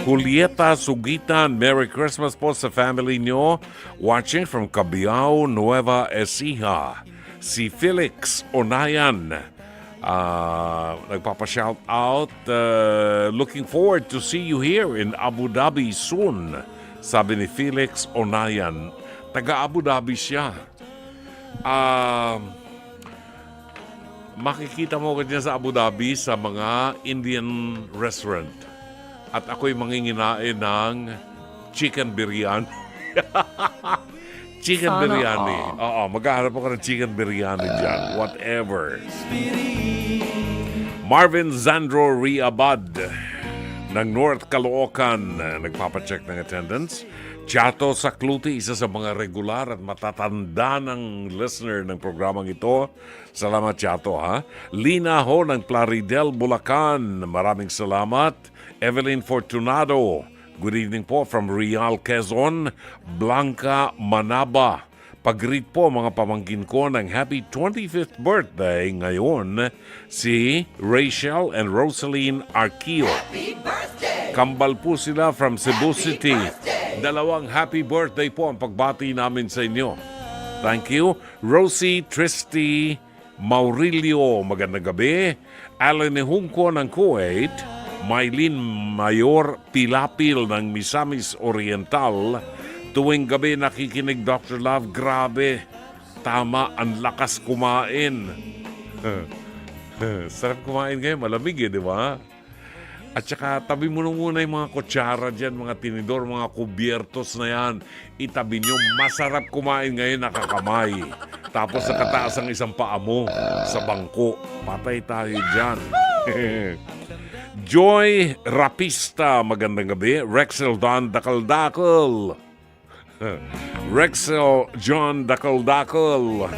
Julieta Sugitan, Merry Christmas po sa family nyo. Watching from Cabiao, Nueva Ecija. Si Felix Onayan. Nagpapa-shout out. Looking forward to see you here in Abu Dhabi soon. Sabi ni Felix Onayan. Taga Abu Dhabi siya. Makikita mo ganyan sa Abu Dhabi sa mga Indian restaurant. At ako'y manginginain ng chicken biryani. Chicken biryani. Oo, maghahanap ako ng chicken biryani dyan. Whatever. Marvin Zandro Riabad ng North Caloocan. Nagpapacheck ng attendance. Chato Sakluti, isa sa mga regular at matatanda ng listener ng programang ito. Salamat, Chato, ha? Lina Ho ng Plaridel, Bulacan. Maraming salamat. Evelyn Fortunado. Good evening po from Real, Quezon. Blanca Manaba. Pag-greet po mga pamangkin ko ng happy 25th birthday ngayon si Rachel and Rosaline Arquio. Kambal po sila from Cebu City. Dalawang happy birthday po ang pagbati namin sa inyo. Thank you. Rosie Tristy Maurilio, magandang gabi. Alan Hungko ng Kuwait. Mylene Mayor Pilapil ng Misamis Oriental. Tuwing gabi nakikinig Dr. Love, grabe. Tama, ang lakas kumain. Sarap kumain ngayon, malamig di ba? At saka tabi mo muna yung mga kutsara dyan, mga tinidor, mga kubyertos na yan. Itabi nyo, masarap kumain ngayon nakakamay. Tapos nakataas ang isang paa mo sa bangko. Patay tayo dyan. Joy Rapista, magandang gabi. Rexel Don Dakal-Dakal. Rexel John Dakal-Dakal.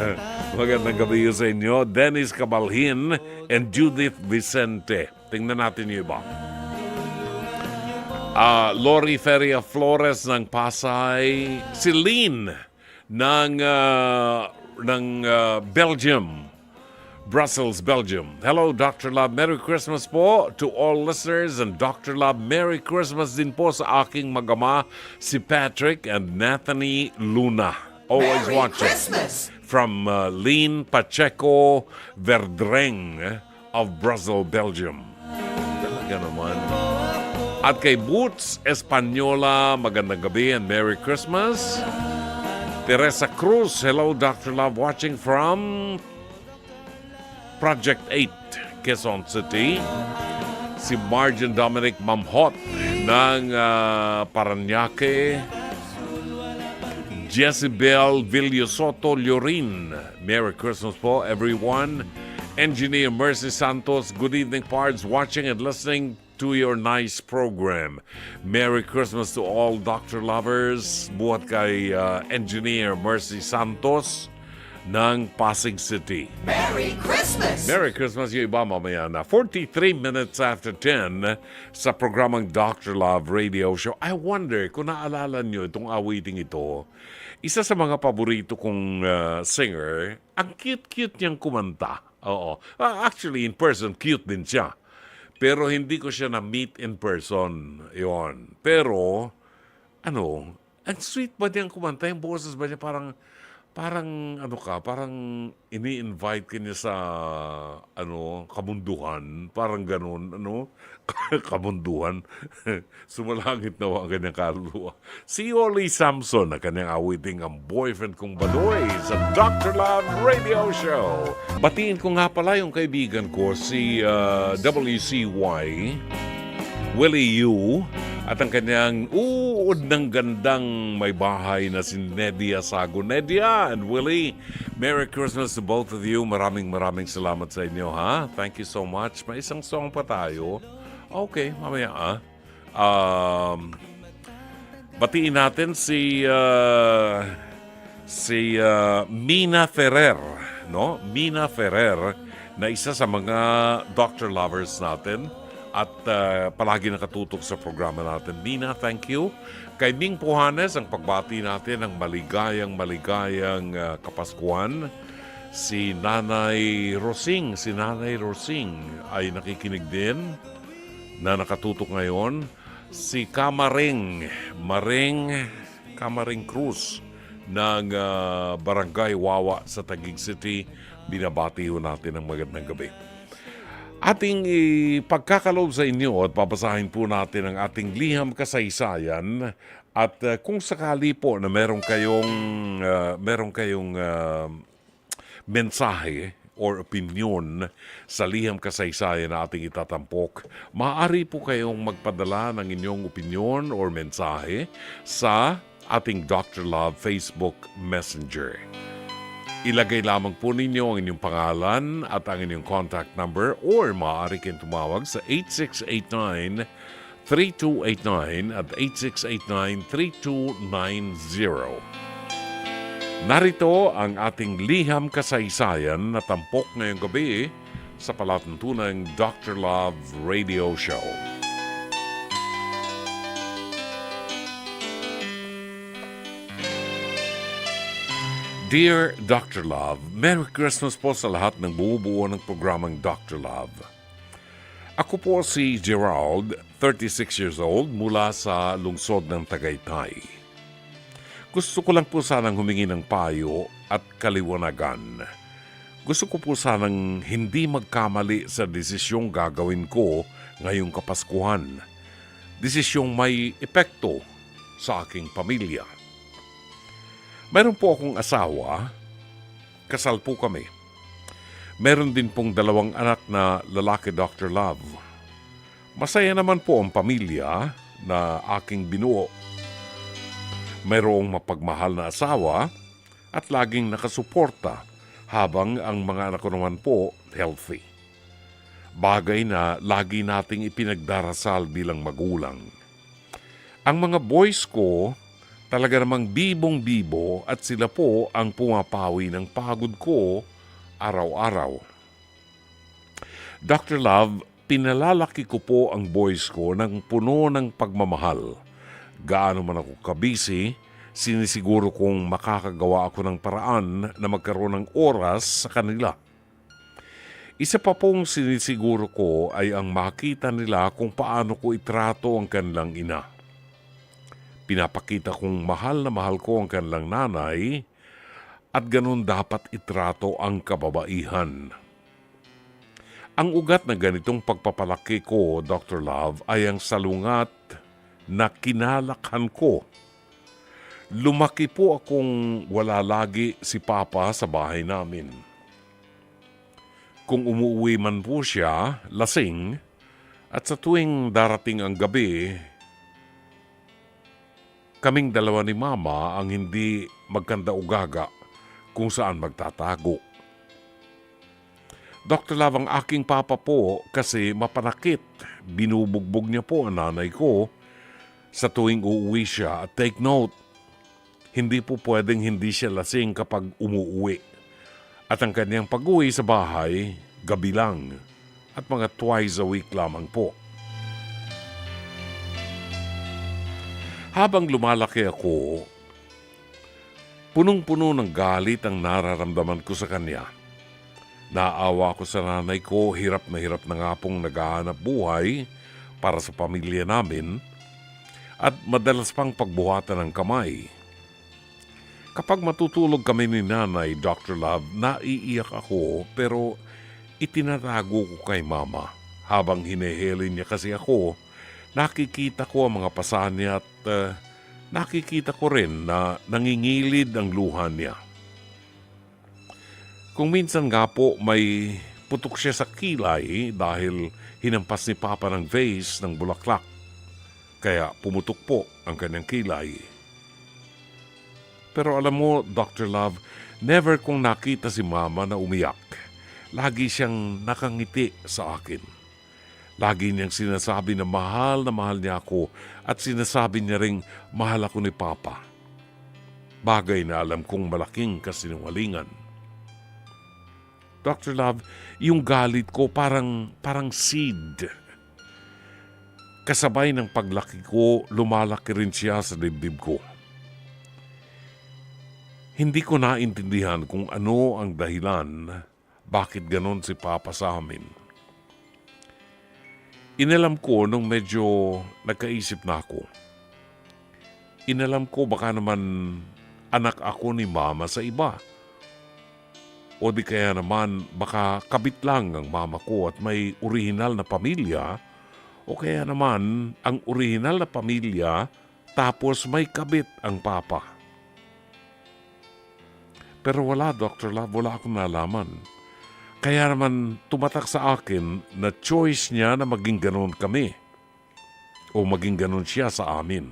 Magandang gabi sa inyo. Dennis Cabalhin and Judith Vicente. Tingnan natin yung iba. Lori Feria Flores ng Pasay. Si Lynn ng Belgium. Brussels, Belgium. Hello, Dr. Love. Merry Christmas po to all listeners. And Dr. Love, Merry Christmas din po sa aking magama, si Patrick and Nathanie Luna. Always watching. Christmas! From Lynn Pacheco Verdreng of Brussels, Belgium. Talaga naman. At kay Boots Espanyola, magandang gabi and Merry Christmas. Teresa Cruz, hello Dr. Love, watching from Project 8, Quezon City. Si Marjan Dominic Mamhot ng Paranaque. Jezebel Villosoto Llorin, Merry Christmas po everyone. Engineer Mercy Santos, good evening pards, watching and listening to your nice program. Merry Christmas to all Dr. Lovers. Buhat kay Engineer Mercy Santos ng Pasig City. Merry Christmas! Merry Christmas yung iba mamaya na. 43 minutes after 10 sa programang Dr. Love Radio Show. I wonder kung naalala nyo itong awiting ito. Isa sa mga paborito kong singer, ang cute-cute niyang kumanta. Oo. Actually, in person, cute din siya. Pero hindi ko siya na-meet in person. Yun. Pero, ang sweet ba niyang kumanta? Yung boses ba niya parang ini-invite ka niya sa, kabunduhan. Parang ganun, kabunduhan. Sumalangit na ang kanyang kaluluwa. Si Oli Samson na kanyang awiting ang boyfriend kong Badoy sa Dr. Love Radio Show. Batiin ko nga pala yung kaibigan ko, si WCY, Willie Yu, At ang kanyang uod ng gandang may bahay na si Nedia Sago. Nedia and Willie, Merry Christmas to both of you. Maraming salamat sa inyo, ha? Thank you so much. May isang song pa tayo. Okay, mamaya, batiin natin si Mina Ferrer, no? Mina Ferrer na isa sa mga doctor lovers natin at palagi nakatutok sa programa natin. Mina, thank you. Kay Ming Puhanes, ang pagbati natin ng maligayang Kapaskuhan. Si Nanay Rosing ay nakikinig din na nakatutok ngayon. Si Kamaring Cruz ng Barangay Wawa sa Taguig City, binabati ho natin ng magandang gabi. Ating pagkakalob sa inyo at babasahin po natin ang ating liham kasaysayan at kung sakali po na meron kayong mensahe or opinion sa liham kasaysayan na ating itatampok, maaari po kayong magpadala ng inyong opinion or mensahe sa ating Dr. Love Facebook Messenger. Ilagay lamang po ninyo ang inyong pangalan at ang inyong contact number or maaari kayong tumawag sa 8689-3289 at 8689-3290. Narito ang ating liham kasaysayan na tampok ngayong gabi sa palatuntunang Dr. Love Radio Show. Dear Dr. Love, Merry Christmas po sa lahat ng bumubuo ng programang Dr. Love. Ako po si Gerald, 36 years old, mula sa lungsod ng Tagaytay. Gusto ko lang po sanang humingi ng payo at kaliwanagan. Gusto ko po sanang hindi magkamali sa desisyong gagawin ko ngayong Kapaskuhan. Desisyong may epekto sa aking pamilya. Meron po akong asawa, kasal po kami. Meron din pong 2 anak na lalaki, Dr. Love. Masaya naman po ang pamilya na aking binuo. Mayroong mapagmahal na asawa at laging nakasuporta habang ang mga anak ko naman po healthy. Bagay na lagi nating ipinagdarasal bilang magulang. Ang mga boys ko talaga namang bibong-bibo at sila po ang pumapawi ng pagod ko araw-araw. Dr. Love, pinalalaki ko po ang boys ko ng puno ng pagmamahal. Gaano man ako kabisi, sinisiguro kong makakagawa ako ng paraan na magkaroon ng oras sa kanila. Isa pa pong sinisiguro ko ay ang makita nila kung paano ko itrato ang kanilang ina. Pinapakita kong mahal na mahal ko ang kanilang nanay at ganun dapat itrato ang kababaihan. Ang ugat na ganitong pagpapalaki ko, Dr. Love, ay ang salungat na kinalakhan ko. Lumaki po akong wala lagi si Papa sa bahay namin. Kung umuwi man po siya, lasing, at sa tuwing darating ang gabi, kaming dalawa ni Mama ang hindi magkanda-ugaga kung saan magtatago. Dr. Love, ang aking papa po kasi mapanakit. Binubugbog niya po ang nanay ko sa tuwing uuwi siya. At take note, hindi po pwedeng hindi siya lasing kapag umuwi. At ang kanyang pag-uwi sa bahay, gabi lang at mga twice a week lamang po. Habang lumalaki ako, punong-puno ng galit ang nararamdaman ko sa kanya. Naawa ko sa nanay ko, hirap na nga pong naghahanap buhay para sa pamilya namin at madalas pang pagbuhatan ng kamay. Kapag matutulog kami ni Nanay, Dr. Love, naiiyak ako pero itinatago ko kay Mama. Habang hinehelin niya kasi ako, nakikita ko ang mga pasahan niya at nakikita ko rin na nangingilid ang luha niya. Kung minsan nga po may putok siya sa kilay dahil hinampas ni Papa ng vase ng bulaklak. kaya pumutok po ang kanyang kilay. Pero alam mo, Dr. Love, never kong nakita si Mama na umiyak. Lagi siyang nakangiti sa akin. Lagi niyang sinasabi na mahal niya ako at sinasabi niya ring mahal ako ni Papa. Bagay na alam kong malaking kasinungalingan. Dr. Love, yung galit ko parang seed. Kasabay ng paglaki ko, lumalaki rin siya sa dibdib ko. Hindi ko naintindihan kung ano ang dahilan bakit ganon si Papa sa amin. Inalam ko nung medyo nagkaisip na ako. Inalam ko baka naman anak ako ni Mama sa iba. O di kaya naman baka kabit lang ang mama ko at may orihinal na pamilya. O kaya naman ang orihinal na pamilya tapos may kabit ang papa. Pero wala, Dr. Love, wala akong nalaman. Kaya naman tumatak sa akin na choice niya na maging ganon kami. O maging ganon siya sa amin.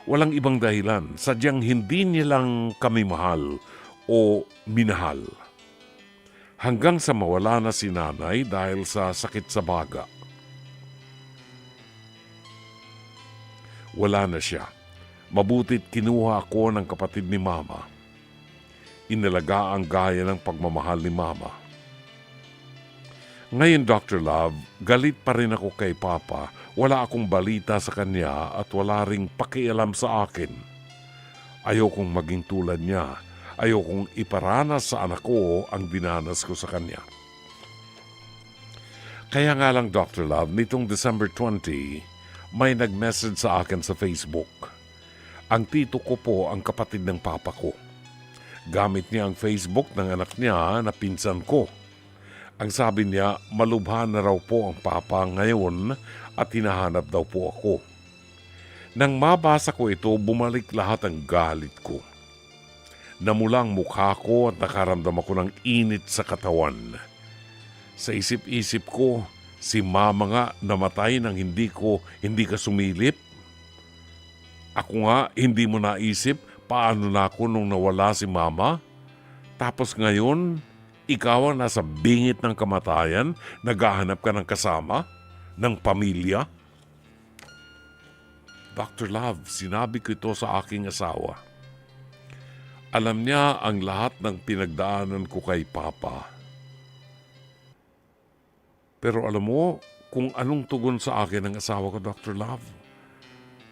Walang ibang dahilan, sadyang hindi niya lang kami mahal o minahal. Hanggang sa mawala na si nanay dahil sa sakit sa baga. Wala na siya. Mabuti't kinuha ako ng kapatid ni Mama. Inalaga ang gaya ng pagmamahal ni Mama. Ngayon, Dr. Love, galit pa rin ako kay Papa. Wala akong balita sa kanya at wala ring pakialam sa akin. Ayokong maging tulad niya. Ayokong iparanas sa anak ko ang dinanas ko sa kanya. Kaya nga lang, Dr. Love, nitong December 20, may nag-message sa akin sa Facebook. Ang tito ko po ang kapatid ng papa ko. Gamit niya ang Facebook ng anak niya na pinsan ko. Ang sabi niya, malubha na raw po ang papa ngayon at hinahanap daw po ako. Nang mabasa ko ito, bumalik lahat ang galit ko. Namulang mukha ko at nakaramdam ako ng init sa katawan. Sa isip-isip ko, si Mama nga namatay nang hindi ka sumilip. Ako nga, hindi mo naisip paano na ako nung nawala si Mama. Tapos ngayon, ikaw ang nasa bingit ng kamatayan, naghahanap ka ng kasama, ng pamilya. Dr. Love, sinabi ko ito sa aking asawa. Alam niya ang lahat ng pinagdaanan ko kay Papa. Pero alam mo kung anong tugon sa akin ng asawa ko, Dr. Love?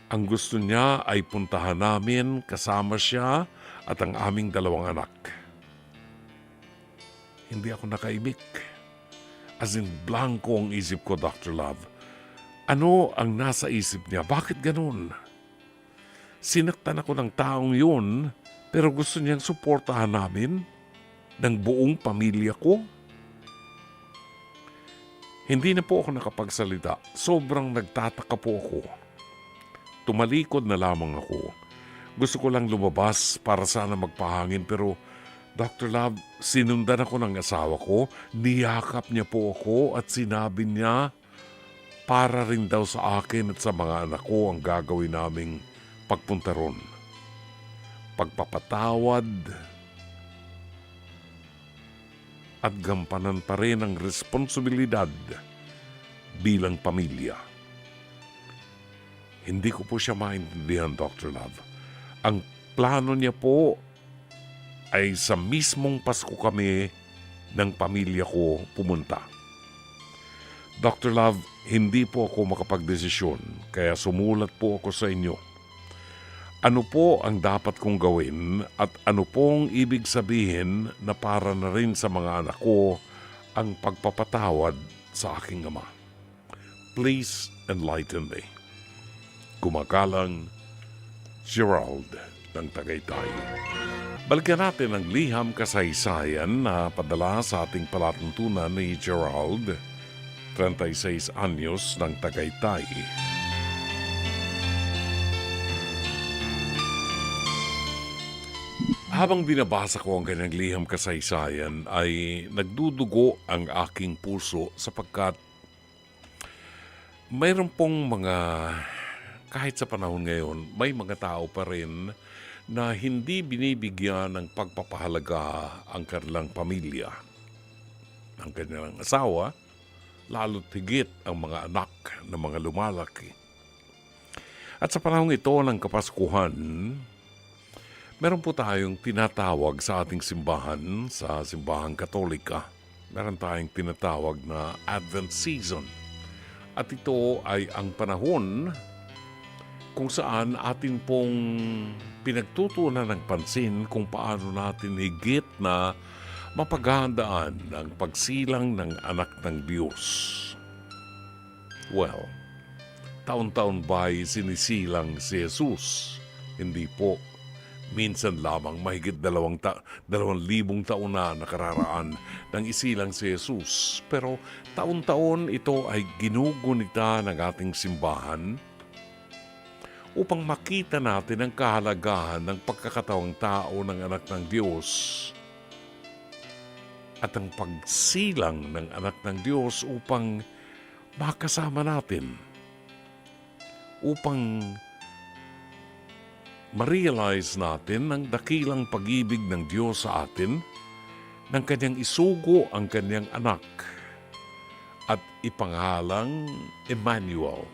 Ang gusto niya ay puntahan namin kasama siya at ang aming dalawang anak. Hindi ako nakaimik. As in, blanco ang isip ko, Dr. Love. Ano ang nasa isip niya? Bakit ganun? Sinaktan ako ng taong yun, pero gusto niyang suportahan namin ng buong pamilya ko. Hindi na po ako nakapagsalita. Sobrang nagtataka po ako. Tumalikod na lamang ako. Gusto ko lang lumabas para sana magpahangin pero Dr. Love, sinundan ako ng asawa ko. Niyakap niya po ako at sinabi niya para rin daw sa akin at sa mga anak ko ang gagawin naming pagpunta ron. Pagpapatawad at gampanan pa rin ang responsibilidad bilang pamilya. Hindi ko po siya maintindihan, Dr. Love. Ang plano niya po ay sa mismong Pasko kami ng pamilya ko pumunta. Dr. Love, hindi po ako makapagdesisyon kaya sumulat po ako sa inyo. Ano po ang dapat kong gawin at ano pong ibig sabihin na para na rin sa mga anak ko ang pagpapatawad sa aking ama? Please enlighten me. Kumagalang, Gerald ng Tagaytay. Balikan natin ang liham kasaysayan na padala sa ating palatuntunan ni Gerald, 36 anyos ng Tagaytay. Habang binabasa ko ang kanyang liham kasaysayan ay nagdudugo ang aking puso sapagkat mayroon pong mga kahit sa panahon ngayon, may mga tao pa rin na hindi binibigyan ng pagpapahalaga ang kanilang pamilya, ang kanilang asawa, lalo't higit ang mga anak na mga lumalaki. At sa panahon ito ng Kapaskuhan, meron po tayong tinatawag sa ating simbahan, sa simbahang Katolika. Meron tayong tinatawag na Advent Season. At ito ay ang panahon kung saan atin pong pinagtutunan ng pansin kung paano natin higit na mapaghahandaan ang pagsilang ng anak ng Diyos. Well, taon-taon ba'y sinisilang si Jesus? Hindi po. Minsan lamang mahigit 2,000 taon na nakararaan nang isilang si Jesus. Pero taon-taon ito ay ginugunita ng ating simbahan upang makita natin ang kahalagahan ng pagkakatawang tao ng anak ng Diyos at ang pagsilang ng anak ng Diyos upang makasama natin, upang ma-realize natin ang dakilang pag-ibig ng Diyos sa atin, ng kanyang isugo ang kanyang anak at ipangalang Emmanuel,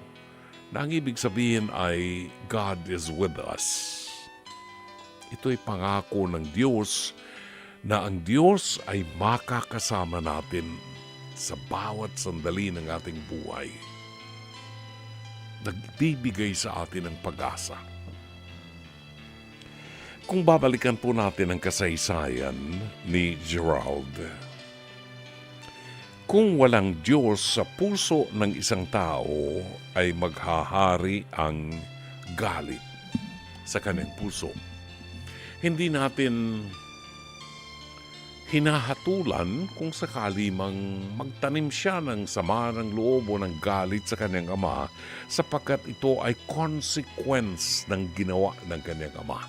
na ang ibig sabihin ay God is with us. Ito'y pangako ng Diyos na ang Diyos ay makakasama natin sa bawat sandali ng ating buhay. Nagbibigay sa atin ng pag-asa. Kung babalikan po natin ang kasaysayan ni Gerald, kung walang Diyos sa puso ng isang tao, ay maghahari ang galit sa kanyang puso. Hindi natin hinahatulan kung sakali mang magtanim siya ng sama ng loob o ng galit sa kanyang ama, sapagkat ito ay consequence ng ginawa ng kanyang ama.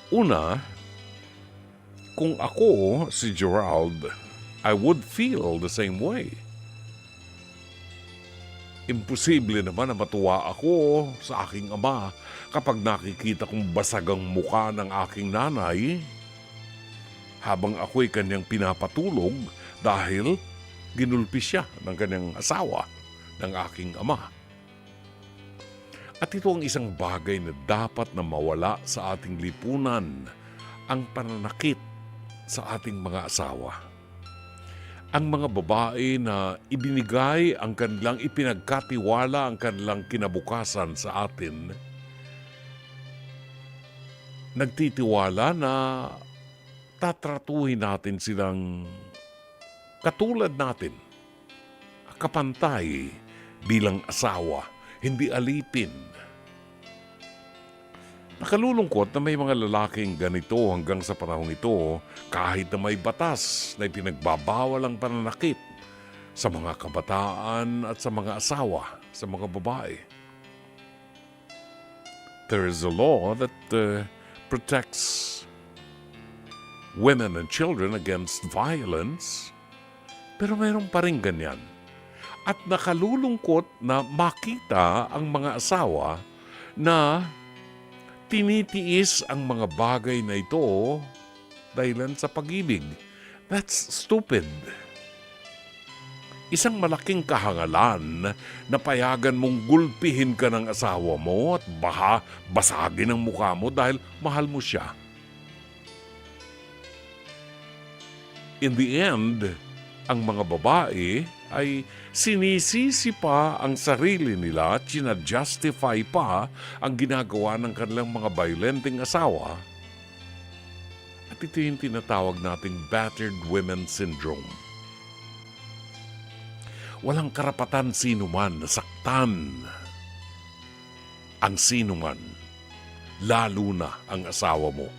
Una, kung ako si Gerald, I would feel the same way. Imposible naman na matuwa ako sa aking ama kapag nakikita kong basag ang mukha ng aking nanay habang ako'y kanyang pinapatulog dahil ginulpi siya ng kanyang asawa, ng aking ama. At ito ang isang bagay na dapat na mawala sa ating lipunan, ang pananakit sa ating mga asawa. Ang mga babae na ibinigay ang kanilang ipinagkatiwala, ang kanilang kinabukasan sa atin, nagtitiwala na tatratuhin natin silang katulad natin, kapantay bilang asawa, hindi alipin. Nakalulungkot na may mga lalaking ganito hanggang sa panahong ito, kahit na may batas na ipinagbabawal ang pananakit sa mga kabataan at sa mga asawa, sa mga babae. There is a law that protects women and children against violence, pero mayroon pa rin ganyan. At nakalulungkot na makita ang mga asawa na tinitiis ang mga bagay na ito dahilan sa pag-ibig. That's stupid. Isang malaking kahangalan na payagan mong gulpihin ka ng asawa mo at basagin ang mukha mo dahil mahal mo siya. In the end, ang mga babae ay sinisisi pa ang sarili nila at sinadjustify pa ang ginagawa ng kanilang mga violenteng asawa. At ito yung tinatawag nating battered women syndrome. Walang karapatan sinuman na saktan ang sinuman, lalo na ang asawa mo.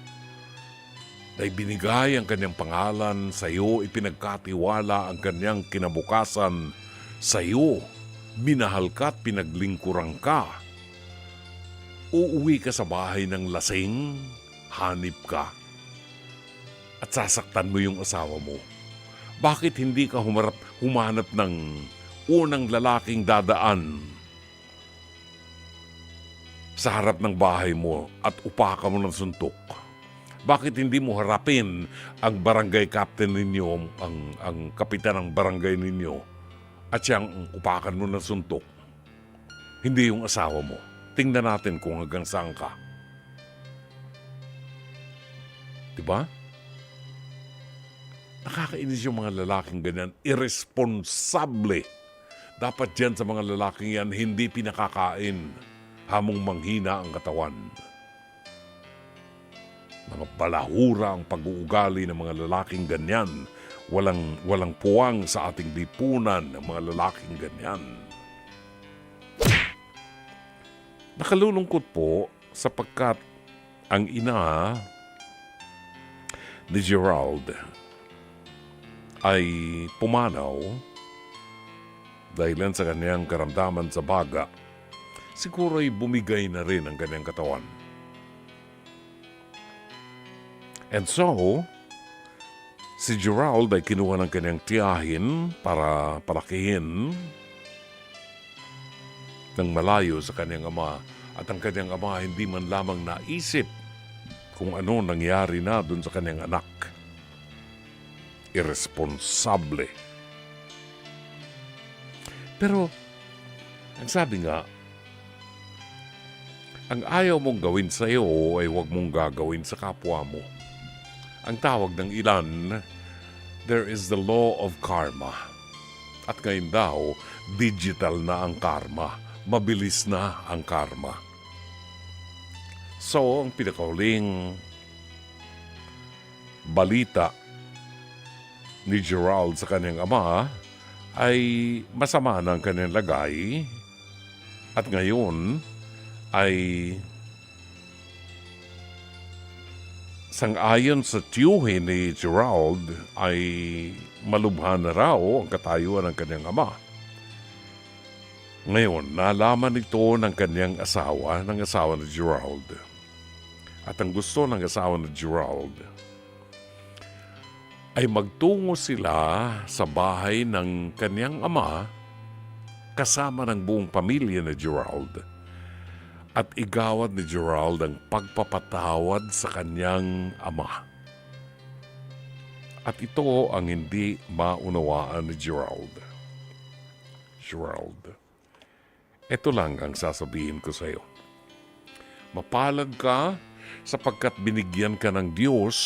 Na ibinigay ang kanyang pangalan sa iyo, ipinagkatiwala ang kanyang kinabukasan sa iyo, minahal ka at pinaglingkuran ka. Uuwi ka sa bahay ng lasing, hanip ka, at sasaktan mo yung asawa mo. Bakit hindi ka humanap ng unang lalaking dadaan sa harap ng bahay mo at upakan mo ng suntok? Bakit hindi mo harapin ang barangay captain ninyo, ang kapitan ng barangay ninyo, at siyang upakan mo ng suntok? Hindi yung asawa mo. Tingnan natin kung hanggang saan ka. Diba? Nakakainis yung mga lalaking ganyan. Irresponsable. Dapat dyan sa mga lalaking yan, hindi pinakakain. Hamong manghina ang katawan. Mga balahura ang pag-uugali ng mga lalaking ganyan. Walang puwang sa ating lipunan ng mga lalaking ganyan. Nakalulungkot po sapagkat ang ina ni Gerald ay pumanaw dahil sa kanyang karamdaman sa baga. Siguro ay bumigay na rin ang kanyang katawan. And so, si Gerald ay kinuha ng kanyang tiyahin para palakihin ng malayo sa kanyang ama. At ang kanyang ama hindi man lamang naisip kung ano nangyari na dun sa kanyang anak. Irresponsable. Pero, ang sabi nga, ang ayaw mong gawin sa iyo ay huwag mong gagawin sa kapwa mo. Ang tawag ng ilan, there is the law of karma. At ngayon daw, digital na ang karma. Mabilis na ang karma. So, ang pinakahuling balita ni Gerald sa kanyang ama ay masama na ang kanyang lagay at ngayon ay sang-ayon sa tiyuhin ni Gerald ay malubhan na raw ang katayuan ng kanyang ama. Ngayon, nalaman ito ng kanyang asawa, ng asawa ni Gerald. At ang gusto ng asawa ni Gerald ay magtungo sila sa bahay ng kanyang ama kasama ng buong pamilya ni Gerald at igawad ni Gerald ang pagpapatawad sa kanyang ama. At ito ang hindi maunawaan ni Gerald. Gerald, ito lang ang sasabihin ko sa iyo. Mapalad ka sapagkat binigyan ka ng Diyos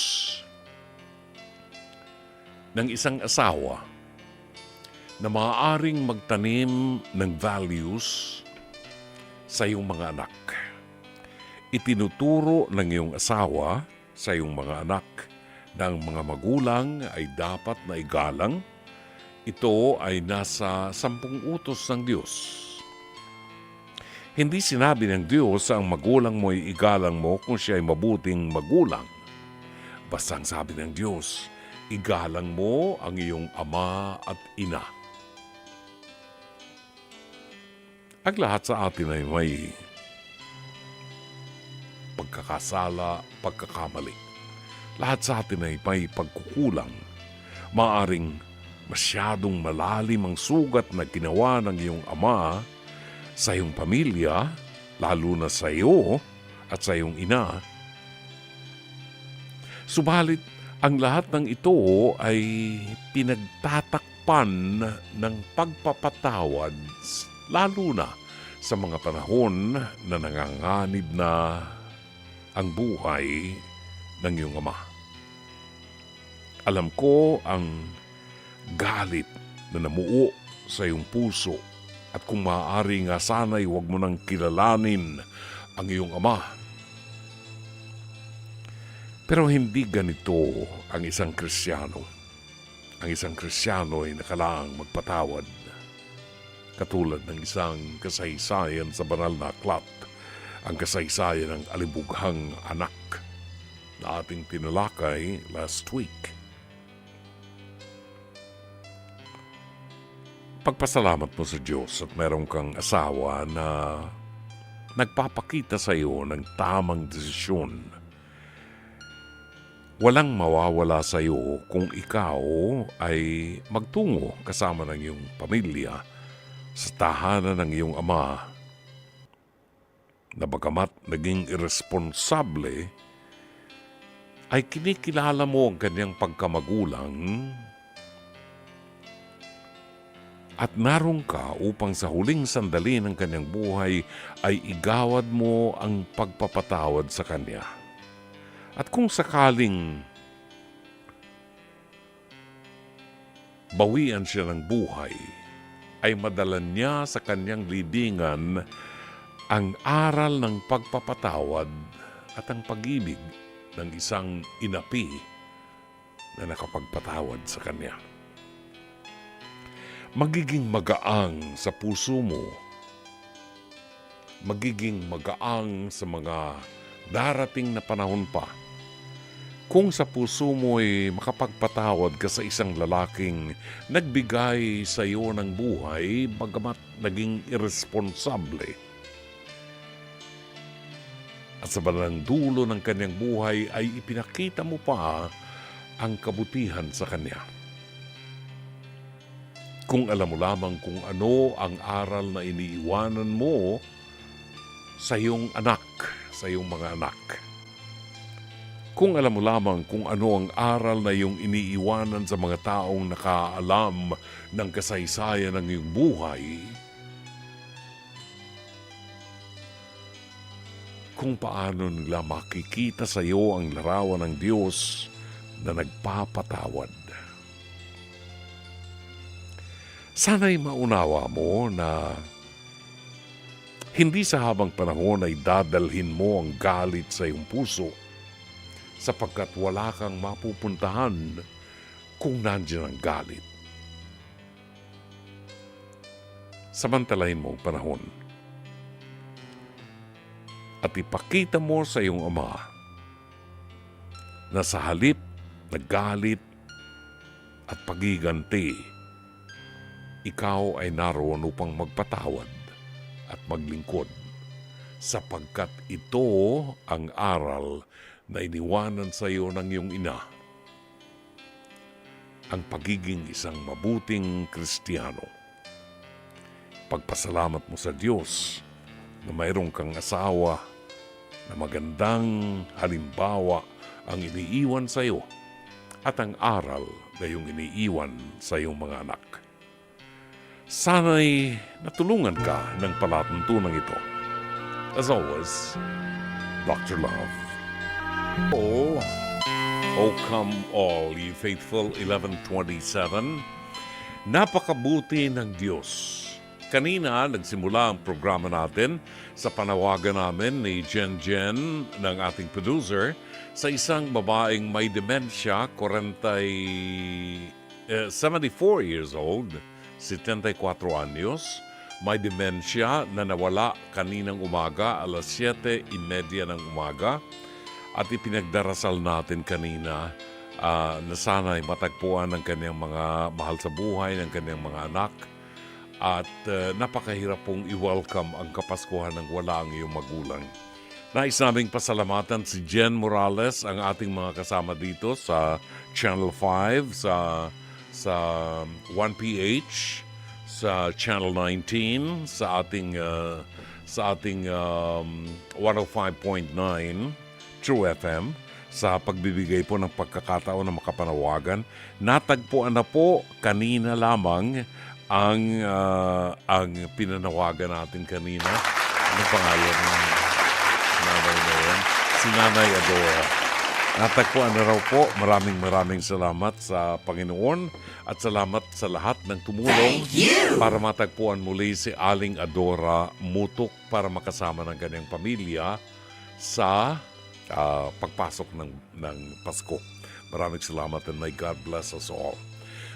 ng isang asawa na maaaring magtanim ng values sa iyong mga anak. Itinuturo ng iyong asawa sa iyong mga anak na ang mga magulang ay dapat na igalang. Ito ay nasa 10 utos ng Diyos. Hindi sinabi ng Diyos ang magulang mo ay igalang mo kung siya ay mabuting magulang. Basta ang sabi ng Diyos, igalang mo ang iyong ama at ina. Ang lahat sa atin ay may pagkakasala, pagkakamali. Lahat sa atin ay may pagkukulang. Maaring masyadong malalim ang sugat na ginawa ng iyong ama sa iyong pamilya, lalo na sa iyo at sa iyong ina. Subalit, ang lahat ng ito ay pinagtatakpan ng pagpapatawad, lalo na sa mga panahon na nanganganib na ang buhay ng iyong ama. Alam ko ang galit na namuo sa iyong puso at kung maaari nga sana'y huwag mo nang kilalanin ang iyong ama. Pero hindi ganito ang isang Kristiyano. Ang isang Kristiyano ay nakalaang magpatawad. Katulad ng isang kasaysayan sa banal na aklat, ang kasaysayan ng alibughang anak na ating tinalakay last week. Pagpasalamat mo sa Diyos at meron kang asawa na nagpapakita sa iyo ng tamang desisyon. Walang mawawala sa iyo kung ikaw ay magtungo kasama ng iyong pamilya sa tahanan ng iyong ama na bagamat naging irresponsable, ay kinikilala mo ang kanyang pagkamagulang at naroon ka upang sa huling sandali ng kanyang buhay ay igawad mo ang pagpapatawad sa kanya. At kung sakaling bawian siya ng buhay, ay madala niya sa kanyang libingan ang aral ng pagpapatawad at ang pag-ibig ng isang inapi na nakapagpatawad sa kanya. Magiging magaang sa puso mo, magiging magaang sa mga darating na panahon pa, kung sa puso mo ay makapagpatawad ka sa isang lalaking nagbigay sa iyo ng buhay bagamat naging irresponsable. At sa bandang dulo ng kanyang buhay ay ipinakita mo pa ang kabutihan sa kanya. Kung alam mo lamang kung ano ang aral na iniiwanan mo sa iyong anak, sa iyong mga anak. Kung alam mo lamang kung ano ang aral na iyong iniiwanan sa mga taong nakaalam ng kasaysayan ng iyong buhay, kung paano nila makikita sa iyo ang larawan ng Diyos na nagpapatawad. Sana'y maunawa mo na hindi sa habang panahon ay dadalhin mo ang galit sa iyong puso sapagkat wala kang mapupuntahan kung nandiyan ang galit. Samantalahin mo ang panahon at ipakita mo sa iyong ama na sa halip na galit at pagiganti, ikaw ay naroon upang magpatawad at maglingkod sapagkat ito ang aral na iniwanan sa iyo ng iyong ina, ang pagiging isang mabuting Kristiyano. Pagpasalamat mo sa Diyos na mayroong kang asawa na magandang halimbawa ang iniiwan sa iyo at ang aral na iyong iniiwan sa iyong mga anak. Sana'y natulungan ka ng palatuntunan ito. As always, Dr. Love. Oh, come all, ye faithful 1127. Napakabuti ng Diyos. Kanina, nagsimula ang programa natin sa panawagan namin ni Jen ng ating producer sa isang babaeng may demensya, 74 years old, 74 anyos, may demensya na nawala kaninang umaga, alas 7:30 ng umaga. At ipinagdarasal natin kanina na sana'y matagpuan ng kanyang mga mahal sa buhay, ng kanyang mga anak. At napakahirap pong i-welcome ang Kapaskuhan ng wala ang iyong magulang. Nais naming pasalamatan si Jen Morales, ang ating mga kasama dito sa Channel 5, sa 1PH, sa Channel 19, sa ating 105.9 True FM, sa pagbibigay po ng pagkakataon na makapanawagan. Natagpuan na po kanina lamang ang pinanawagan natin kanina. Anong pangalan ng nanay na yan? Si Nanay Adora. Natagpuan na raw po. Maraming salamat sa Panginoon at salamat sa lahat ng tumulong para matagpuan muli si Aling Adora Mutok para makasama ng kanyang pamilya sa pagpasok ng Pasko. Maraming salamat and may God bless us all.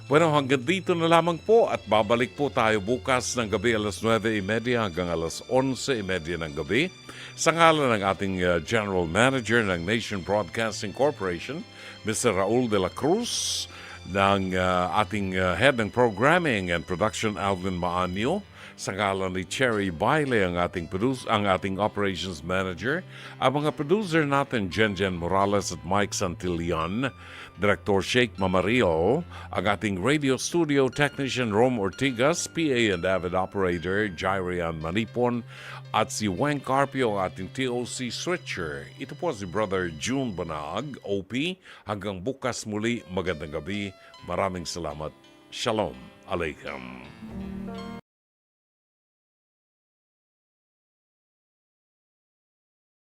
Bueno, hanggang dito na lamang po at babalik po tayo bukas ng gabi alas 9:30 hanggang alas 11:30 ng gabi. Sa ngalan ng ating General Manager ng Nation Broadcasting Corporation, Mr. Raul de la Cruz, ng ating Head ng Programming and Production, Alvin Maanyo, Sa ngalan ni Cherry Baile ang ating operations manager, ang mga producer natin Jenjen Morales at Mike Santillan, Director Sheikh Mamario, ang ating radio studio technician Rom Ortigas, PA and avid operator Jairian Manipon, at si Weng Carpio ang ating TOC switcher. Ito po si Brother June Banag, OP. Hanggang bukas muli, magandang gabi. Maraming salamat. Shalom Aleichem.